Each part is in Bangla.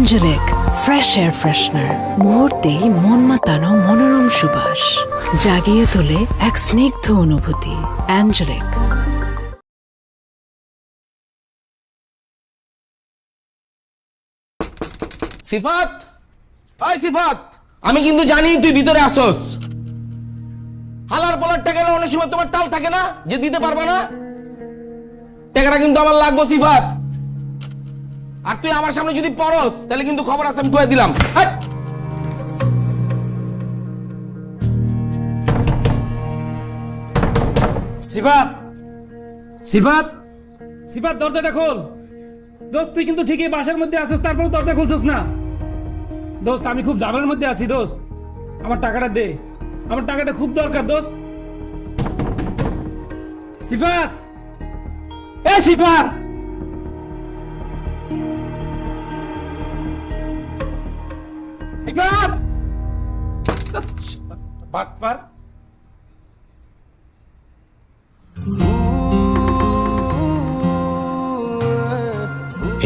অ্যাঞ্জেলিক ফ্রেশ এয়ার ফ্রেশনার, মুহূর্তেই মন মাতানো মনোরম সুবাস, জাগিয়ে তোলে এক স্নিগ্ধ অনুভূতি। অ্যাঞ্জেলিক। সিফাত, হাই সিফাত, আমি কিন্তু জানি তুই ভিতরে আসস। হালার পলার টাকা অনেক সময় তোমার তাল থাকে না যে দিতে পারবে না, টাকাটা কিন্তু আমার লাগবে সিফাত। আর তুই আমার সামনে যদি পড়স তাহলে কিন্তু খবর আছে, আমি কয়ে দিলাম। সিফাত, সিফাত, সিফাত, দরজাটা খোল। দোস্ত তুই কিন্তু ঠিকই বাসার মধ্যে আসিস, তারপর দরজা খুলছিস না। দোস্ত আমি খুব ঝামেলার মধ্যে আছি দোস্ত, আমার টাকাটা দে, আমার টাকাটা খুব দরকার দোস্ত। সিফাত, এ সিফাত, সিফাত, বাটপার।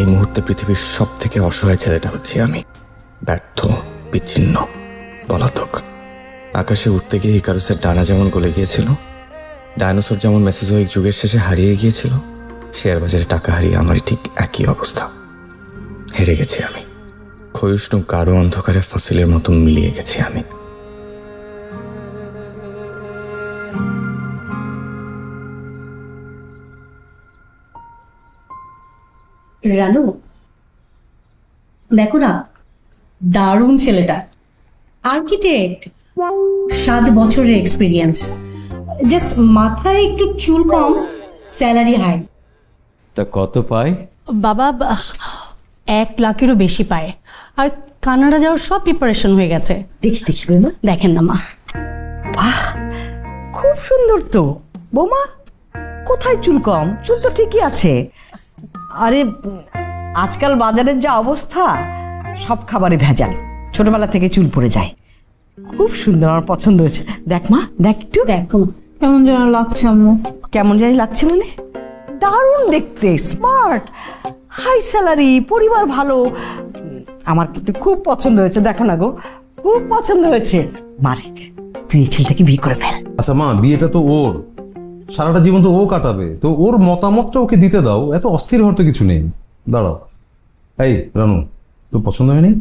এই মুহূর্তে পৃথিবীর সব থেকে অসহায় ছেলেটা হচ্ছি আমি। ব্যর্থ, বিচ্ছিন্ন, পলাতক। আকাশে উঠতে গিয়ে ইকারুসের ডানা যেমন গলে গিয়েছিল, ডায়নোসর যেমন মেসোজোয়িক যুগের শেষে হারিয়ে গিয়েছিল, শেয়ার বাজারে টাকা হারিয়ে আমারই ঠিক একই অবস্থা। হেরে গেছি আমি, ক্ষয়িষ্ণু গাঢ় অন্ধকারে ফসিলের মতো মিলিয়ে গেছি আমি। রানু, দেখো না, দারুণ ছেলেটা। আর্কিটেক্ট, 7 বছরের এক্সপিরিয়েন্স, জাস্ট মাথায় একটু চুল কম, স্যালারি হাই। তা কত পায়? বাবা 1 লাখেরও বেশি পায়, আর কানাডা যাওয়ার সব প্রিপারেশন হয়ে গেছে। দেখি দেখি না, দেখেন না মা। বাহ, খুব সুন্দর তো বৌমা। কোথায় চুল কম? চুল তো ঠিকই আছে। আরে আজকাল বাজারের যা অবস্থা, সব খাবারে ভেজাল, ছোটবেলা থেকে চুল পড়ে যায়। খুব সুন্দর, আমার পছন্দ হয়েছে। দেখ মা, দেখ একটু। দেখো কেমন যেন লাগছে আম্মু। কেমন জানি লাগছে মানে? দারুণ দেখতে, স্মার্ট, হাই স্যালারি, পরিবার ভালো। আমার কিন্তু খুব পছন্দ হয়েছে। দেখো না গো, খুব পছন্দ হয়েছে। মারে, তুই এই ছেলেটাকে বিয়ে করে ফেল। আচ্ছা মা, বিয়েটা তো ওর, সারাটা জীবন তো ও কাটাবে, তো ওর মতামতটা ওকে দিতে দাও। এত অস্থির হওয়ার তো কিছু নেই। দাঁড়াও, এই রানু, তোর পছন্দ হয়নি?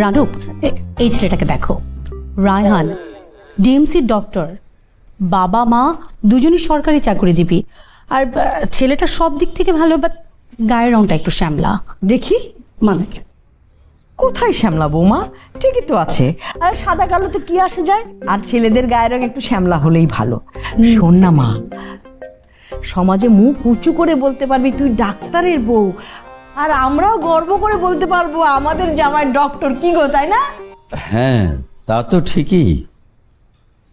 রানু, এই ছেলেটাকে দেখো, রায়হান, ডিএমসি ডক্টর, বাবা মা দুজনই সরকারি চাকরিজীবী, আর ছেলেটা সব দিক থেকে ভালো, বাট গায়ের রংটা একটু শ্যামলা। দেখি মানে কোথায় শ্যামলা বৌমা? ঠিকই তো আছে। আর সাদা কালোতে কি আসে যায়? আর ছেলেদের গায়ের রং একটু শ্যামলা হলেই ভালো। শোন না মা, সমাজে মুখ উঁচু করে বলতে পারবি তুই ডাক্তারের বউ, আর আমরাও গর্ব করে বলতে পারবো আমাদের জামাই ডক্টর। কি গো, তাই না? হ্যাঁ, তা তো ঠিকই।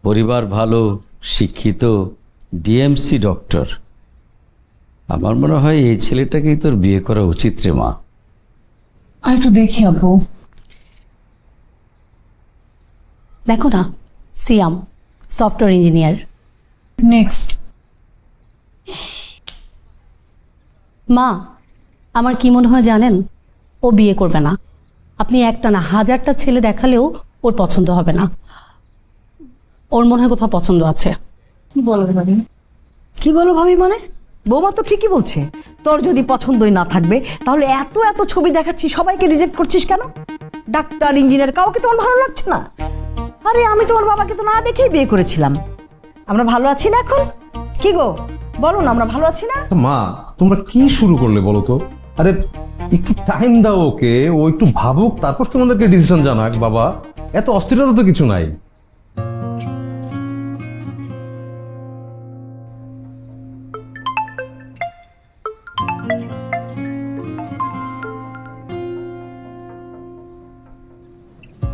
পরিবার ভালো, শিক্ষিত, ডিএমসি ডক্টর। আমার মনে হয় এই ছেলেটাকেই তোর বিয়ে করা উচিত রে মা। আর একটু দেখি আপু। দেখো না, সিয়াম, সফটওয়্যার ইঞ্জিনিয়ার। নেক্সট। মা, আমার কি মনে হয় জানেন? ও বিয়ে করবে না। আপনি একটা না 1000টা ছেলে দেখালেও ওর পছন্দ হবে না। ওর মনে হয় কোথাও পছন্দ আছে। কি বলো ভাবি? মানে বৌমা তো ঠিকই বলছে। তোর যদি পছন্দই না থাকবে, তাহলে এত এত ছবি দেখাচ্ছি, সবাইকে রিজেক্ট করছিস কেন? ডাক্তার, ইঞ্জিনিয়ার, কাউকে তোমার ভালো লাগছে না? আরে আমি তোমার বাবাকে তো না দেখেই বিয়ে করেছিলাম। আমরা ভালো আছি না এখন? কি গো বলো না, আমরা ভালো আছি না? মা, তোমরা কি শুরু করলে বলো তো? আরে একটু টাইম দাও ওকে, ও একটু ভাবুক, তারপর তোমাদেরকে ডিসিশন জানাক। বাবা, এত অস্থিরতা তো কিছু নাই।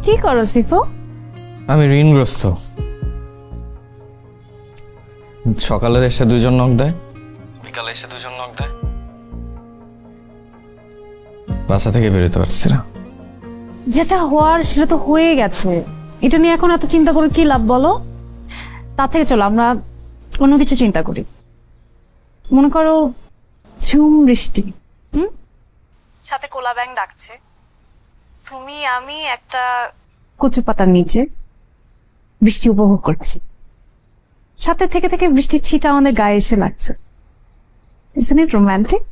কি করো সিফু? আমি ঋণগ্রস্ত। সকালে এসে 2জন নক দেয়, বিকালে এসে 2জন নক দেয়, বাসা থেকে বেরোতে পারছি না। যেটা হওয়ার সেটা তো হয়ে গেছে, এটা নিয়ে এখন এত চিন্তা করে কি লাভ বলো? তার থেকে চলো আমরা অন্য কিছু চিন্তা করি। মনে করো ঝুম বৃষ্টি। সাথে কোলা ব্যাং ডাকছে, তুমি আমি একটা কচু পাতার নিচে বৃষ্টি উপভোগ করছি, সাথে থেকে থেকে বৃষ্টির ছিটা আমাদের গায়ে এসে লাগছে। Isn't it romantic?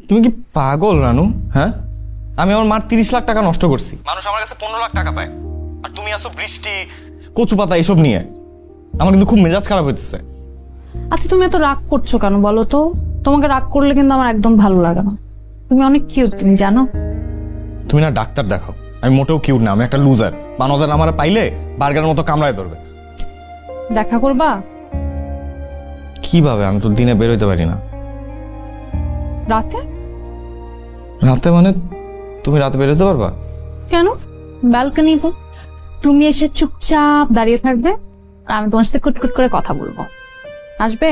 তুমি কি পাগল রানু? হ্যাঁ, আমি আমার মার 30 লাখ টাকা নষ্ট করছি, মানুষ আমার কাছে 15 লাখ টাকা পায়, আর তুমি আসো বৃষ্টি কচু পাতা এসব নিয়ে। আমার কিন্তু খুব মেজাজ খারাপ হইতেছে। আচ্ছা তুমি এত রাগ করছো কেন বলো তো? তোমাকে রাগ করলে কিন্তু আমার একদম ভালো লাগে না। তুমি অনেক কিউট, তুমি জানো? তুমি না ডাক্তার দেখাও, আমি মোটেও কিউট না, আমি একটা লুজার। বানজার আমার পাইলে বার্গারের মতো কামড়ায় ধরবে। দেখা করবা? কিভাবে? আমি তো দিনে বের হইতে পারি না। রাতে? রাতে মানে তুমি রাতে বের হতে পারবা? কেন? ব্যালকনিতে তুমি এসে চুপচাপ দাঁড়িয়ে থাকবে আর আমি তোমার সাথে কুটকুট করে কথা বলবো। আসবে?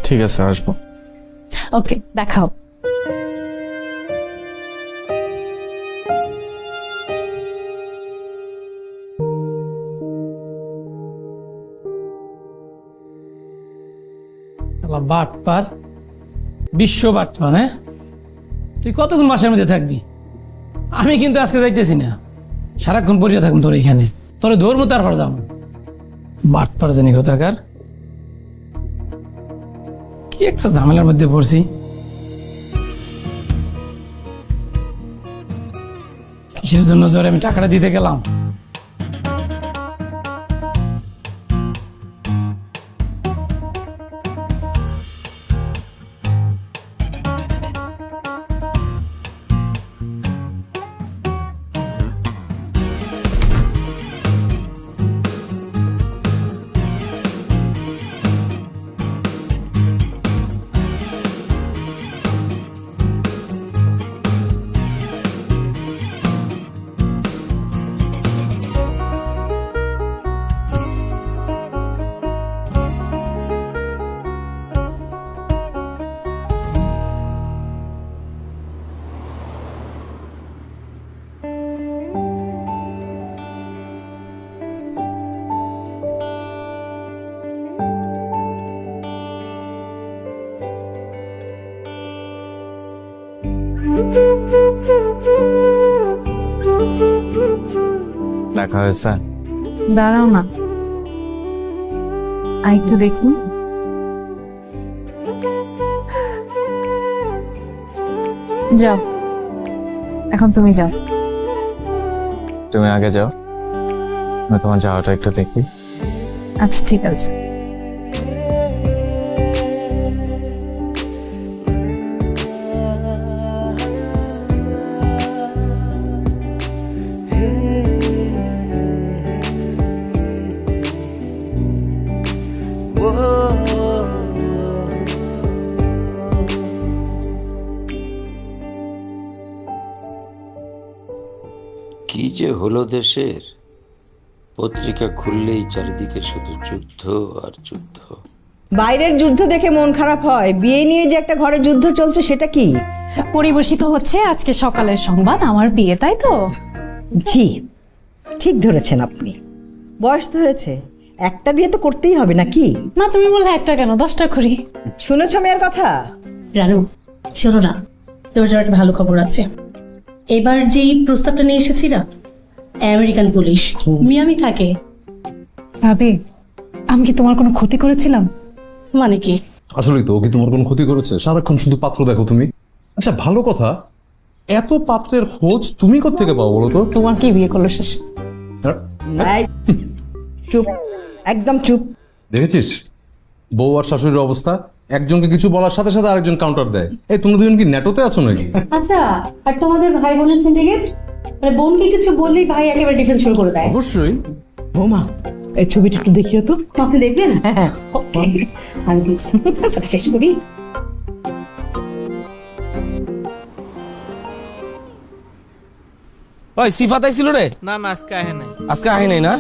ঠিক আছে, আসবো। ওকে, দেখাও। বাটপার, বিশ্ব বাটপার। হ্যাঁ, তুই কতক্ষণ বাসার মধ্যে থাকবি? আমি কিন্তু আজকে যাইতেছি না, সারাক্ষণ পড়িয়া থাকুন তোর এখানে। তোরে ধরবো তারপর যাবো। বাটপার জানি কোথাকার, কি একটা ঝামেলার মধ্যে পড়ছি। কিসের জন্য জ্বরে আমি টাকাটা দিতে গেলাম? দেখা হয়েছে? দাঁড়াও না, আর একটু দেখি। যাও, এখন তুমি যাও। তুমি আগে যাও, আমি তোমার যাওয়াটা একটু দেখি। আচ্ছা ঠিক আছে। কি যে হলো দেশের, পত্রিকা খুললেই চারিদিকে শুধু যুদ্ধ আর যুদ্ধ। বাইরের যুদ্ধ দেখে মন খারাপ হয়, বিয়ে নিয়ে যে একটা ঘরে যুদ্ধ চলছে সেটা কি? পরিবেশিত হচ্ছে আজকে সকালের সংবাদ, আমার বিয়ে, তাই তো? জি, ঠিক ধরেছেন আপনি। বয়স তো হয়েছে, একটা বিয়ে তো করতেই হবে নাকি? না, তুমি বললে একটা কেন, 10টা করি। শুনেছ মেয়ের কথা? রানু, শোনো না, তোর জন্য একটা ভালো খবর আছে। এবার যেই প্রস্তাবটা নিয়ে এসেছি না, আমেরিকান পুলিশ মিয়ামি থাকে। ভাবি, আমি কি তোমার কোনো ক্ষতি করেছিলাম? মানে কি? আসলেই তো, ও কি তোমার কোনো ক্ষতি করেছে? সারাক্ষণ শুধু পাত্র দেখো তুমি। আচ্ছা ভালো কথা, এত পাত্রের খোঁজ তুমি কোত্থেকে পাও বলো তো? তোমার কি বিয়ে করলো শেষ? এই, চুপ, একদম চুপ। দেখেছিস বউ আর শাশুড়ির অবস্থা, একজনকে কিছু বলার সাথে সাথে আরেকজন কাউন্টার দেয়। এই তোমরা দুজন কি নেটোতে আছো নাকি? আচ্ছা, আর তোমাদের ভাই বোনের সিন্ডিকেট, মানে বোনকে কিছু বললেই ভাই একেবারে ডিফেন্স শুরু করে দেয়। অবশ্যই। বৌমা, এই ছবিটা একটু দেখিও তো। আপনি দেখবেন? হ্যাঁ, আমি দিচ্ছি। আচ্ছা, শেষ করি। ওই সিফাত আইছিল রে? না না, আজকে আহে নাই। আজকে আহে নাই না?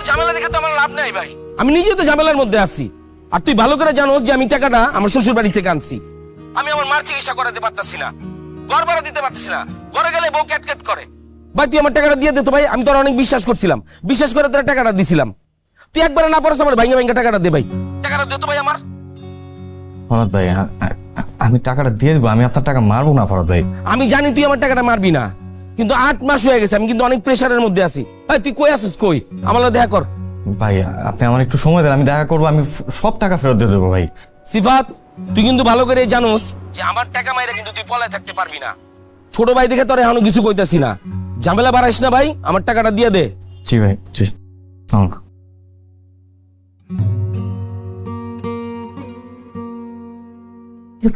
তোর ঝামেলা দেখে তো আমার লাভ নাই ভাই, আমি নিজেও তো ঝামেলার মধ্যে আছি। আর তুই ভালো করে জানোস যে আমি টাকাটা আমার শ্বশুর বাড়ি থেকে আনছি। আমি আমার মার চিকিৎসা করাতে পারতাছি না, ঘর ভাড়া দিতে পারতেছি না, ঘরে গেলে বউ ক্যাট করে। ভাই তুই আমার টাকাটা দিয়ে দে তো ভাই, আমি তোর অনেক বিশ্বাস করছিলাম, বিশ্বাস করে তোর টাকাটা দিছিলাম। তুই একবারে না পারছ আমার ভাইঙ্গা ভাইঙ্গা টাকাটা দে ভাই, টাকাটা দে তো ভাই আমার। ফরাদ ভাই আমি টাকাটা দিয়ে দেবো, আমি আপনার টাকা মারবো না ফরাদ ভাই। আমি জানি তুই আমার টাকাটা মারবি না, কিন্তু 8 মাস হয়ে গেছে, আমি কিন্তু অনেক প্রেসারের মধ্যে আছি। তুই কই আছিস? কই আমার লগে দেখা কর। ভাই আপনি আমার একটু সময় দেন, আমি দেখা করবো, আমি সব টাকা ফেরত দিয়ে দেবো ভাই। সিফাত তুই কিন্তু ভালো করে জানোস যে আমার টাকা মাইরা কিন্তু তুই পলায় থাকতে পারবি না। ছোট ভাই দেখে তোর এখনো কিছু কইতাছি না, ঝামেলা বাড়াইস না ভাই, আমার টাকাটা দিয়ে দে। জি ভাই জি।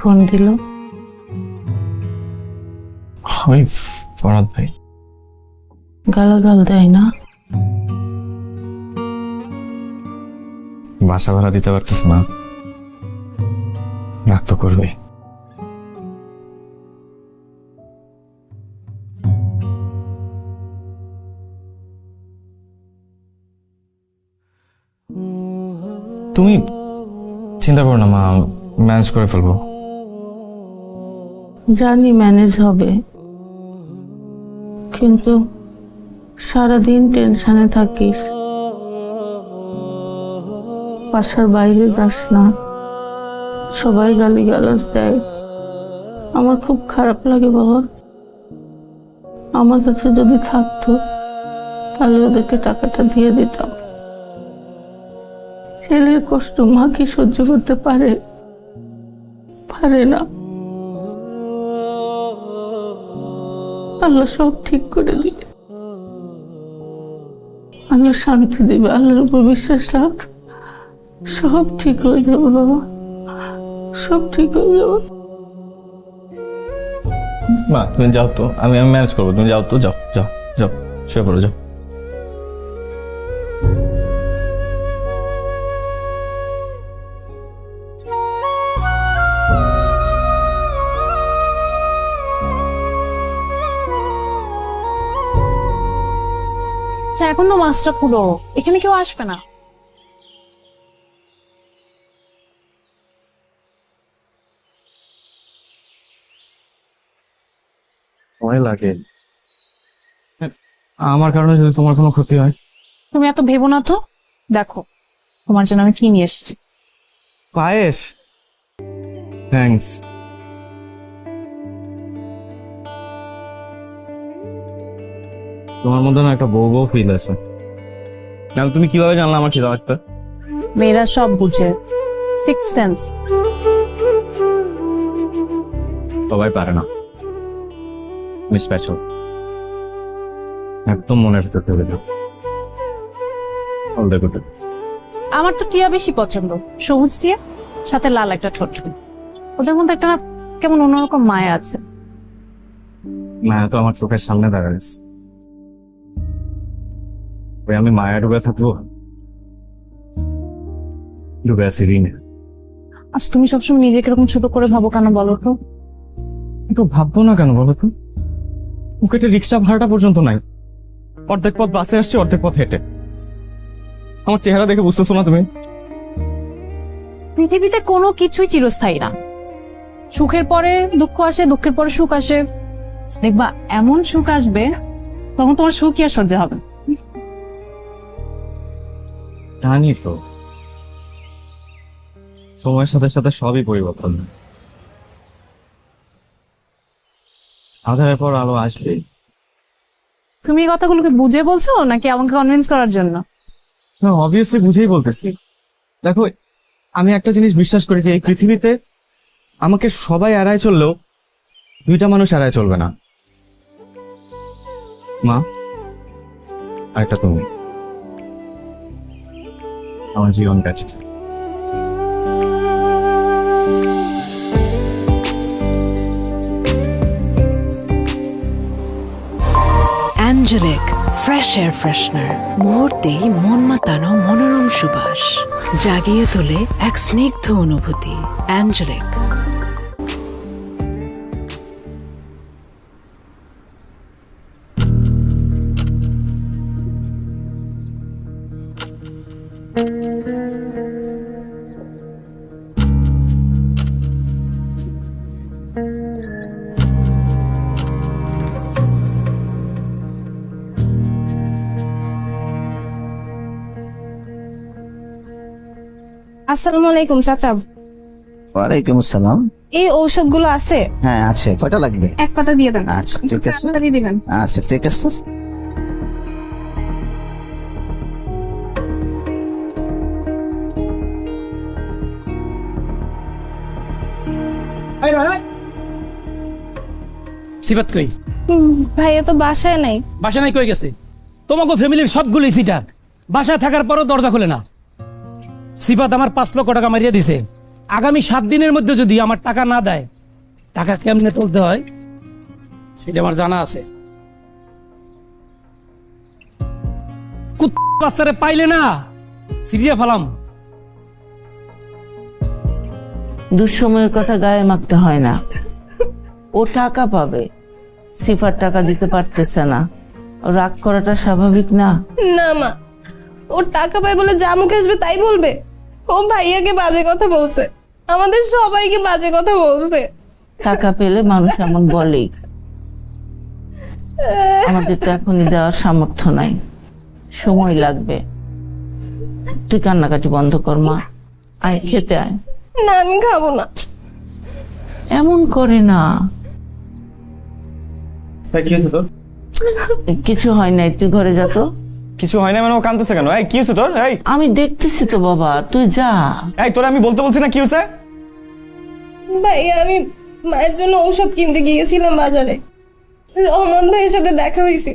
ফোন দিল ওই ফরাদ ভাই। গালাগাল দেয় না? বাসা ভাড়া দিতে পারতেছে না, রাগ তো করবে। তুমি চিন্তা করো না মা, ম্যানেজ করে ফেলবো। জানি ম্যানেজ হবে, কিন্তু সারাদিন টেনশনে থাকিস, বাসার বাইরে যাস না, সবাই গালিগালাজ দেয়, আমার খুব খারাপ লাগে বাবা। আমার কাছে যদি থাকতো তাহলে ওদেরকে টাকাটা দিয়ে দিতাম। ছেলের কষ্ট মা কি সহ্য করতে পারে? পারে না। আল্লাহ সব ঠিক করে দিবে, আল্লাহ শান্তি দিবে, আল্লাহর উপর বিশ্বাস রাখ, সব ঠিক হয়ে যাবে বাবা, সব ঠিক হয়ে যাবে। মা তুমি যাও তো, আমি ম্যানেজ করবো, তুমি যাও তো, যাও যাও যাও, শুয়ে পড়ো, যাও। আচ্ছা এখন তো মাছটা পুরো, এখানে কেউ আসবে না। ভয় লাগে আমার কারণে যদি তোমার কোনো ক্ষতি হয়। তুমি এত ভেবো না তো, দেখো তোমার জন্য আমি কি নিয়ে এসেছি। পায়েস, থ্যাঙ্কস। তোমার মধ্যে না একটা বউ বউ ফিল আছে। তাহলে তুমি কিভাবে জানলে আমার খিদা লাগবে? মেয়েরা সব বুঝে, সিক্স সেন্স। সবাই পারে না, আমি স্পেশাল, একদম মনের ভিতর ঢুকে যাও। আমার তো টিয়া বেশি পছন্দ, সবুজ টিয়া, সাথে লাল একটা ঠোঁট। ওদের মধ্যে একটা কেমন অন্যরকম মায়া আছে। মায়া তো আমার চোখের সামনে দাঁড়াচ্ছে, ওই আমি মায়া ডুবে থাকবো? ডুবে আছি ঋণে। আচ্ছা তুমি সবসময় নিজেকে এরকম ছোট করে ভাবো কেন বলো তো? একটু ভাববো না কেন বলো তো? পকেটে রিক্সা ভাড়াটা পর্যন্ত নাই, অর্ধেক পথ বাসে আসছে, অর্ধেক পথ হেঁটে। আমার চেহারা দেখে বুঝতেছো না তুমি? পৃথিবীতে কোনো কিছুই চিরস্থায়ী না, সুখের পরে দুঃখ আসে, দুঃখের পরে সুখ আসে। দেখবা এমন সুখ আসবে তখন তোমার সুখ কি আর সহ্য হবে? জানি তো, সময়ের সাথে সাথে সবই পরিবর্তন, আধারের পর আলো আসবে। তুমি এই কথাগুলোকে বুঝে বলছো নাকি আমাকে কনভিন্স করার জন্য? না অবভিয়াসলি বুঝেই বলতেছি। দেখো আমি একটা জিনিস বিশ্বাস করি যে এই পৃথিবীতে আমাকে সবাই এড়ায় চললেও দুইটা মানুষ এড়ায় চলবে না, মা আর একটা তুমি। আমার জীবন কাটছে। অ্যাঞ্জেলিক ফ্রেশ এয়ার ফ্রেশনার, মুহূর্তেই মন মাতানো মনোরম সুবাস, জাগিয়ে তোলে এক স্নিগ্ধ অনুভূতি। অ্যাঞ্জেলিক। আসসালামু আলাইকুম চাচা। ওয়ালাইকুম আসসালাম। এই ঔষধগুলো আছে? হ্যাঁ আছে, কয়টা লাগবে? এক পাতা দিয়ে দেন। আচ্ছা ঠিক আছে, তাড়াতাড়ি দিবেন। আচ্ছা ঠিক আছে। সিফাত কই? ভাইয়া তো বাসায় নাই। বাসা নাই কই গেছে? তোমাকে ফ্যামিলির সবগুলোই সিটার, বাসা থাকার পরও দরজা খুলে না। সিফাত আমার 5 লক্ষ টাকা মারিয়ে দিছে। আগামী 7 দিনের মধ্যে যদি আমার টাকা না দেয়, টাকা কেমনে তুলতে হয় সেটা আমার জানা আছে। বাচ্চারে পাইলে না সিরিয়া ফেলাম। দুঃসময়ের কথা গায়ে মাখতে হয় না। ও টাকা পাবে, সিফার টাকা দিতে পারতেছে না, ও রাগ করাটা স্বাভাবিক না? না মা, ও টাকা পায় বলে যা মুখে আসবে তাই বলবে। ও ভাইয়াকে বাজে কথা বলছে, আমাদের সবাইকে বাজে কথা বলছে। টাকা পেলে মানুষ এমন বলেই। আমাদের তো এখনই দেওয়ার সামর্থ্য নাই, সময় লাগবে। তুই কান্নাকাটি বন্ধ কর মা, আয় খেতে আয়। না আমি খাবো না। এমন করে না। কি হয়েছে তোর? কিছু হয় নাই, তুই ঘরে যা তো। কিছু হয় না মানে ও কাঁদতেছে কেন? এই কি হয়েছে তোর? এই আমি দেখতেছি তো বাবা, তুই যা। এই তোরা আমি বলতে বলছি না কি হয়েছে? ভাইয়া আমি মায়ের জন্য ঔষধ কিনতে গিয়েছিলাম বাজারে, রহমান ভাইয়ের সাথে দেখা হয়েছে।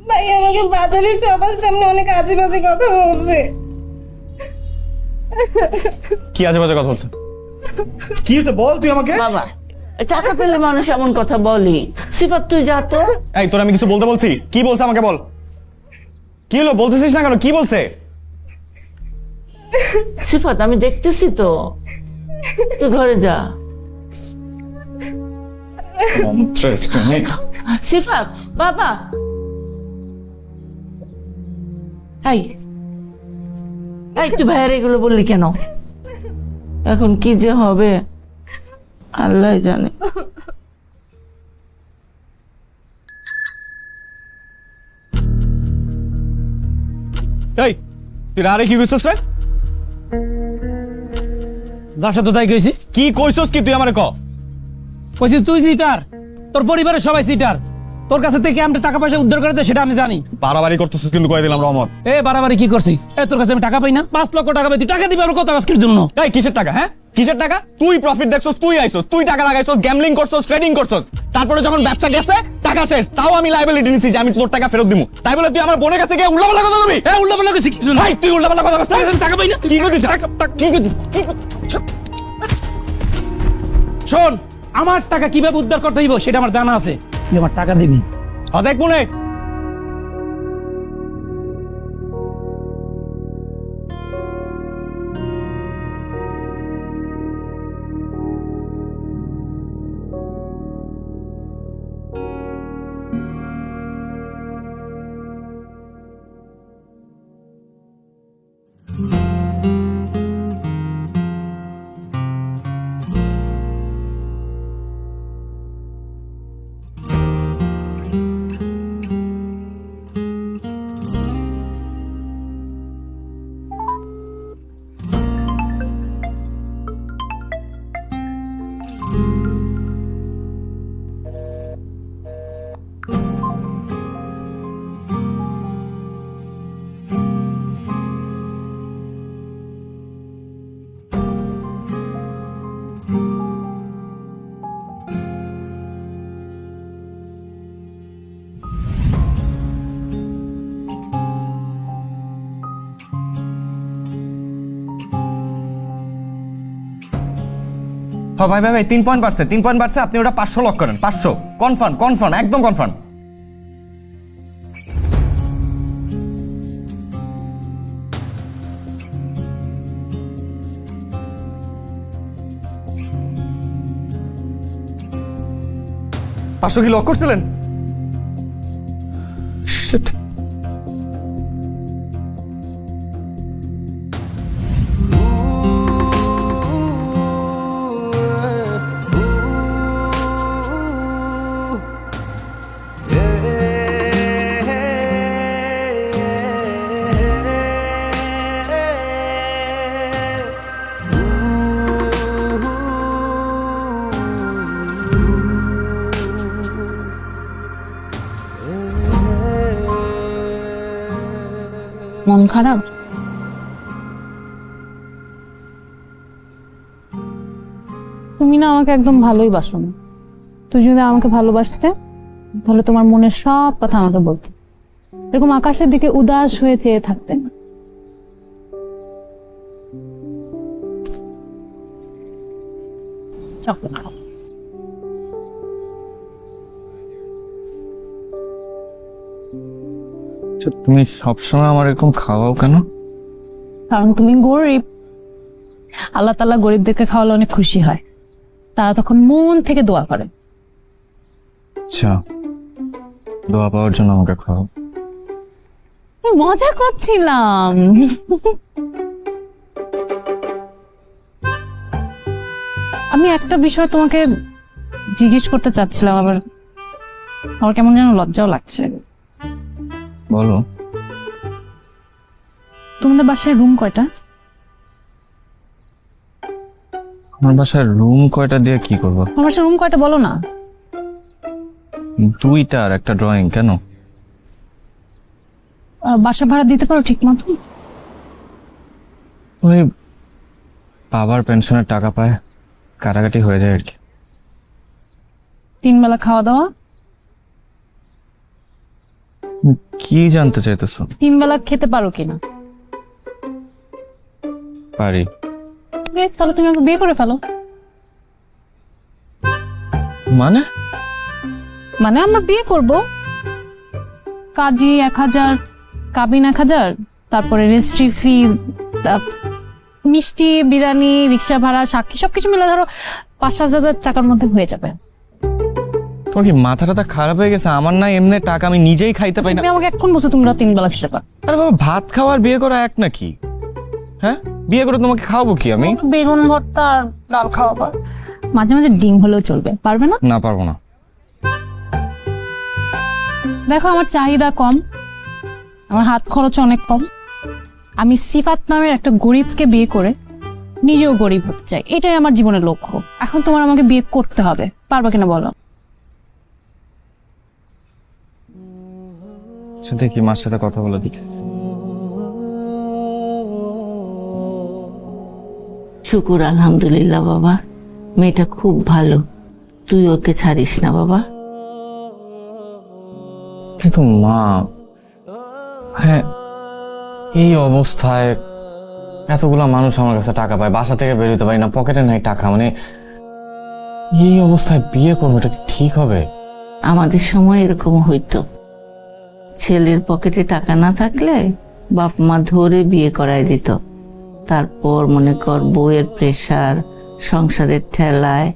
ভাই আমাকে বাজারে সবার সামনে অনেক আজে বাজে কথা বলছে। কি আজে বাজে কথা বলছে? কি হয়েছে বল তুই আমাকে। বাবা, টাকা পেলে মানুষ এমন কথা বলি। সিফাত তুই যা তো। এই তোর আমি কিছু বলতে বলছি? কি বলছে আমাকে বল। কি হলো বলতেছিস না কেন? কি বলছে? সিফাত আমি দেখতেছি তো, তুই ঘরে যা। সিফাত বাবা, এই এই তুই ভাইয়ের এগুলো বললি কেন? এখন কি যে হবে আল্লাহ জানে। এই তুই আরে কি কইছস রে? যার সাথে তাই কইছি। কি কইছস কি তুই আমারে ক? কইছি তুই সিটার, তোর পরিবারের সবাই সিটার। তোর কাছে থেকে আমরা টাকা পয়সা উদ্ধার করতে সেটা আমি জানি। বাড়াবাড়ি করতেছিস কিন্তু কই দিলাম রহমত। এ বাড়াবাড়ি কি করছি? এ তোর কাছে আমি টাকা পাই না? 5 লক্ষ টাকা পাই, তুই টাকা দিবি আর কত আজকের জন্য? এই কিসের টাকা? হ্যাঁ কিসের টাকা? তুই প্রফিট দেখছস, তুই আইছস, তুই টাকা লাগাইছস, গ্যাম্বলিং করছস, ট্রেডিং করছস। তারপরে যখন ব্যবসা গেছে টাকা শেষ, তাও আমি লায়াবিলিটি নিছি যে আমি তোর টাকা ফেরত দিমু। তাই বলে তুই আমার বোনের কাছে গিয়ে উল্টাপাল্টা কথা বলবি? এ উল্টাপাল্টা কইছি কি জন্য? ভাই তুই উল্টাপাল্টা কথা বলছিস? আমি টাকা পাই না। কি করছিস? কি করছিস? শোন, আমার টাকা কিভাবে উদ্ধার করতে হইব সেটা আমার জানা আছে। তুই আমার টাকা দিবি। দেখ মনে ভাই ভাই ভাই 3 পয়েন্ট বাড়ছে, 3 পয়েন্ট বাড়ছে। আপনি ওটা 500 লক করেন। 500 কনফার্ম, কনফার্ম, একদম কনফার্ম। পাঁচশো কি লক করছিলেন? Shit. মন খারাপ? তুমি না আমাকে একদম ভালোই বাসো না। তুই যদি আমাকে ভালোবাসতে তাহলে তোমার মনের সব কথা আমাকে বলতে, এরকম আকাশের দিকে উদাস হয়ে চেয়ে থাকতে না। চকলেট খাও। তুমি সবসময় আমার এরকম খাওয়াও কেন? কারণ তুমি গরিব। আল্লাহ তাআলা গরিবদেরকে খাওয়ালে অনেক খুশি হয়, তারা তখন মন থেকে দোয়া করে। আচ্ছা, দোয়া পাওয়ার জন্য আমাকে খাওয়াও। মজা করছিলাম। আমি একটা বিষয় তোমাকে জিজ্ঞেস করতে চাচ্ছিলাম, আমার কেমন যেন লজ্জাও লাগছে। বলো। তোমাদের বাসায় রুম কয়টা? আমার বাসায় রুম কয়টা দিয়ে কি করবো? আমার বাসায় রুম কয়টা বলো না। 2টা আর একটা ড্রয়িং। কেন? বাসা ভাড়া দিতে পারো ঠিক মতো? ওই বাবার পেনশনের টাকা পায়, কাটাকাটি হয়ে যায় আর কি। 3 বেলা খাওয়া দাওয়া? কি জানতে চাইতেছো? 3 বেলা খেতে পারো কিনা? পারি। তাহলে তুমি আমাকে বিয়ে করে ফেলো। মানে? মানে আমরা বিয়ে করব, কাজী 1000, কাবিন 1000, তারপরে রেজিস্ট্রি ফি, মিষ্টি, বিরিয়ানি, রিক্সা ভাড়া, সাক্ষী সবকিছু মিলে ধরো 5-7 টাকার মধ্যে হয়ে যাবে। তোমার কি মাথাটা খারাপ হয়ে গেছে? আমার না এমনি টাকা আমি নিজেই খাইতে পাই না। তুমি আমাকে এখন বলছো তোমরা 3 বেলা খেতে পারো। আরে বাবা, ভাত খাওয়ার বিয়ে করা এক নাকি? হ্যাঁ, বিয়ে করে তোমাকে খাওয়াবো কি আমি? বেগুন ভর্তা আর ডাল খাওয়াবো, মাঝে মাঝে ডিম হলেও চলবে। পারবে না? না, পারবো না। দেখো আমার চাহিদা কম, আমার হাত খরচ অনেক কম। আমি সিফাত নামের একটা গরিবকে বিয়ে করে নিজেও গরিব হতে চাই, এটাই আমার জীবনের লক্ষ্য। এখন তোমার আমাকে বিয়ে করতে হবে, পারবে কিনা বলো? দেখি মার সাথে কথা বলে দিকে। শুকুর আলহামদুলিল্লাহ বাবা, মেয়েটা খুব ভালো, তুই ওকে ছাড়িস না বাবা। কিন্তু মা, হ্যাঁ এই অবস্থায় এতগুলা মানুষ আমার কাছে টাকা পায়, বাসা থেকে বেরোতে পারি না, পকেটে নাই টাকা, মানে এই অবস্থায় বিয়ে করবো, এটা কি ঠিক হবে? আমাদের সময় এরকম হইতো, ছেলের পকেটে টাকা না থাকলে বাপ মা ধরে বিয়ে করায় দিত। তারপর মনে কর বউয়ের প্রেসার, সংসারের ঠেলায়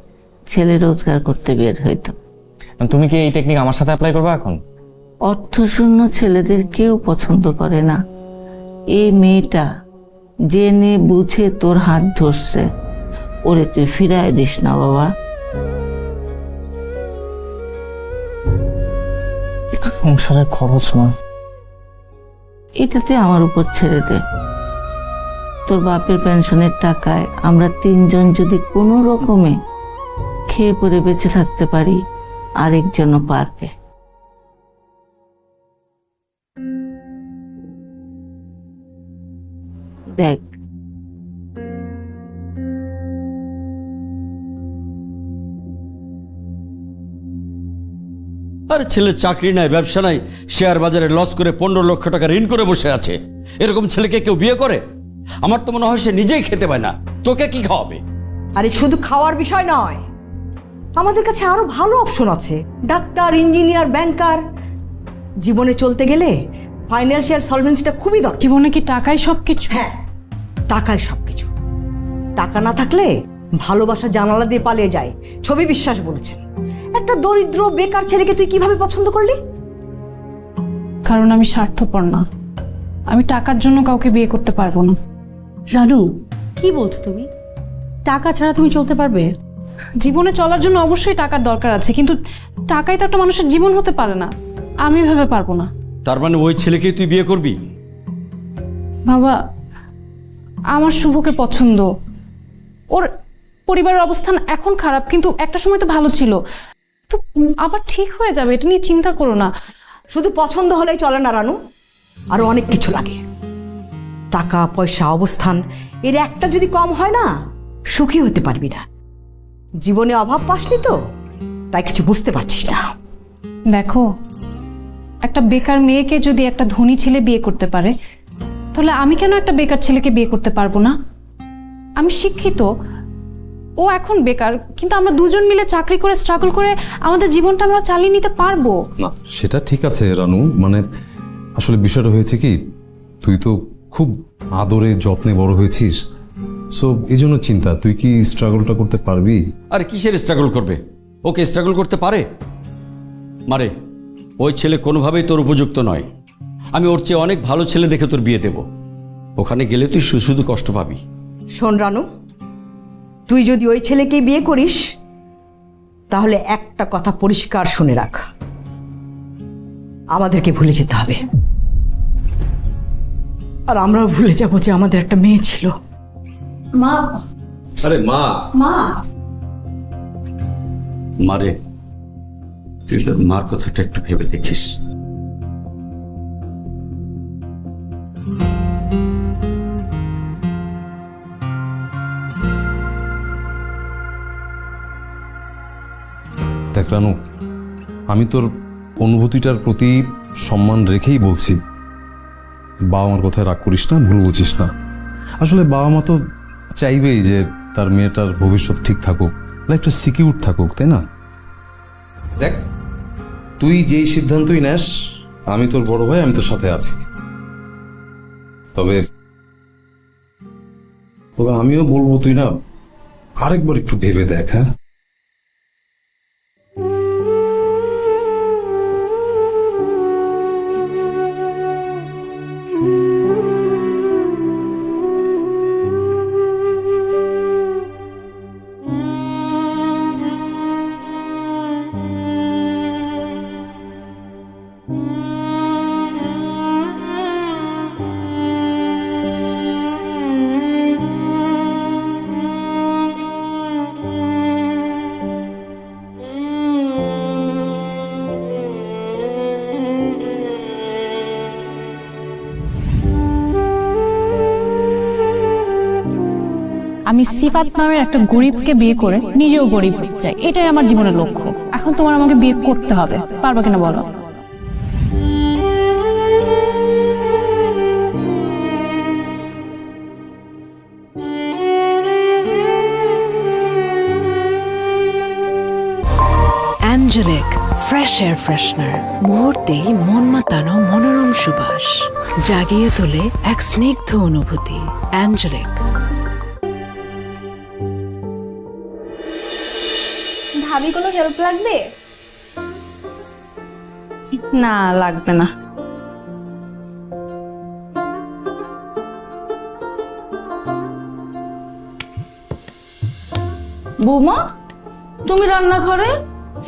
ছেলে রোজগার করতে বের হইতো। তুমি কি এই টেকনিক আমার সাথে অ্যাপ্লাই করবে এখন? অর্থশূন্য ছেলেদের কেউ পছন্দ করে না। এই মেয়েটা জেনে বুঝে তোর হাত ধরছে, ওরে তুই ফিরায় দিস না বাবা। সংসারের খরচ মা, এটাতে আমার উপর ছেড়ে দে। তোর বাপের পেনশনের টাকায় আমরা 3 জন যদি কোনো রকমে খেয়ে পরে বেঁচে থাকতে পারি, আরেকজনও পারবে। দেখ আরে ছেলে চাকরি নাই, ব্যবসা নাই, শেয়ার বাজারে লস করে 15 লক্ষ টাকা ঋণ করে বসে আছে। এরকম ছেলেকে কেউ বিয়ে করে? আমার তো মনে হয় সে নিজেই খেতে পায় না, তোকে কি খাওয়াবে? আরে শুধু খাওয়ার বিষয় নয়, আমাদের কাছে আরো ভালো অপশন আছে। ডাক্তার, ইঞ্জিনিয়ার, ব্যাংকার। জীবনে চলতে গেলে ফাইন্যান্সিয়াল সলভেন্সিটা খুবই দরকার। জীবনে কি টাকাই সবকিছু? হ্যাঁ, টাকাই সবকিছু। টাকা না থাকলে ভালোবাসা জানালা দিয়ে পালিয়ে যায়, ছবি বিশ্বাস বলেছেন। একটা দরিদ্র বেকার ছেলেকে তুই কিভাবে পছন্দ করলি? কারণ আমি স্বার্থপর না, আমি টাকার জন্য কাউকে বিয়ে করতে পারবো না। রানু, কি বলছো তুমি? টাকা ছাড়া তুমি চলতে পারবে? জীবনে চলার জন্য অবশ্যই টাকার দরকার আছে, কিন্তু টাকাই তো একটা মানুষের জীবন হতে পারে না। আমি ভেবে পারবো না। তার মানে ওই ছেলেকেই তুই বিয়ে করবি? বাবা, আমার শুভকে পছন্দ। ওর পরিবারের অবস্থান এখন খারাপ, কিন্তু একটা সময় তো ভালো ছিল, তো আবার ঠিক হয়ে যাবে, এটা নিয়ে চিন্তা করো না। শুধু পছন্দ হলেই চলে না রানু, আরো অনেক কিছু লাগে। টাকা পয়সা অবস্থান এর একটা যদি কম হয় না, সুখী হতে পারবি না। জীবনে অভাব পাসনি তো, তাই কিছু বুঝতে পারছিস না। দেখো, একটা বেকার মেয়েকে যদি একটা ধনী ছেলে বিয়ে করতে পারে, তাহলে আমি কেন একটা বেকার ছেলেকে বিয়ে করতে পারবো না? আমি শিক্ষিত, ও এখন বেকার, কিন্তু আমরা দুজন মিলে চাকরি করে স্ট্রাগল করে আমাদের জীবনটা আমরা চালিয়ে নিতে পারবো। না সেটা ঠিক আছে রানু, মানে আসলে বিষয়টা হয়েছে কি, তুই তো খুব আদরে যত্নে বড় হয়েছিস, সো এই জন্য চিন্তা, তুই কি স্ট্রাগলটা করতে পারবি? আরে কিসের স্ট্রাগল করবে? ওকে স্ট্রাগল করতে পারে? মারে, ওই ছেলে কোনোভাবেই তোর উপযুক্ত নয়। আমি ওর চেয়ে অনেক ভালো ছেলে দেখে তোর বিয়ে দেব। ওখানে গেলে তুই শুধু কষ্ট পাবি। শোন রানু, তুই যদি ওই ছেলেকে বিয়ে করিস, তাহলে একটা কথা পরিষ্কার শুনে রাখ, আমাদেরকে ভুলে যেতে হবে। আর আমরাও ভুলে যাবো যে আমাদের একটা মেয়ে ছিল। মা, আরে মা, মা, মারে, তুই তোর মার কথাটা একটু ভেবে দেখিস। দেখ রানু, আমি তোর অনুভূতিটার প্রতি সম্মান রেখেই বলছি, বাবা মার কথায় রাগ করিস না, ভুল বুঝিস না। আসলে বাবা মা তো চাইবেই যে তার মেয়েটার ভবিষ্যৎ ঠিক থাকুক, লাইফটা সিকিউর থাকুক, তাই না? দেখ, তুই যেই সিদ্ধান্তই নেস, আমি তোর বড় ভাই, আমি তোর সাথে আছি। তবে আমিও বলবো, তুই না আরেকবার একটু ভেবে দেখ। হ্যাঁ, আমি সিফাত নামের একটা গরিবকে বিয়ে করে নিজেও গরিব হতে চাই, এটাই আমার জীবনের লক্ষ্য। এখন তোমার আমাকে বিয়ে করতে হবে, পারবে কিনা বলো? অ্যাঞ্জেলিক ফ্রেশ এয়ার ফ্রেশনার, মুহূর্তেই মন মাতানো মনোরম সুবাস, জাগিয়ে তোলে এক স্নিগ্ধ অনুভূতি। অ্যাঞ্জেলিক। ভাবি কোনো হেল্প লাগবে? না, লাগবে না। বৌমা, তুমি রান্নাঘরে?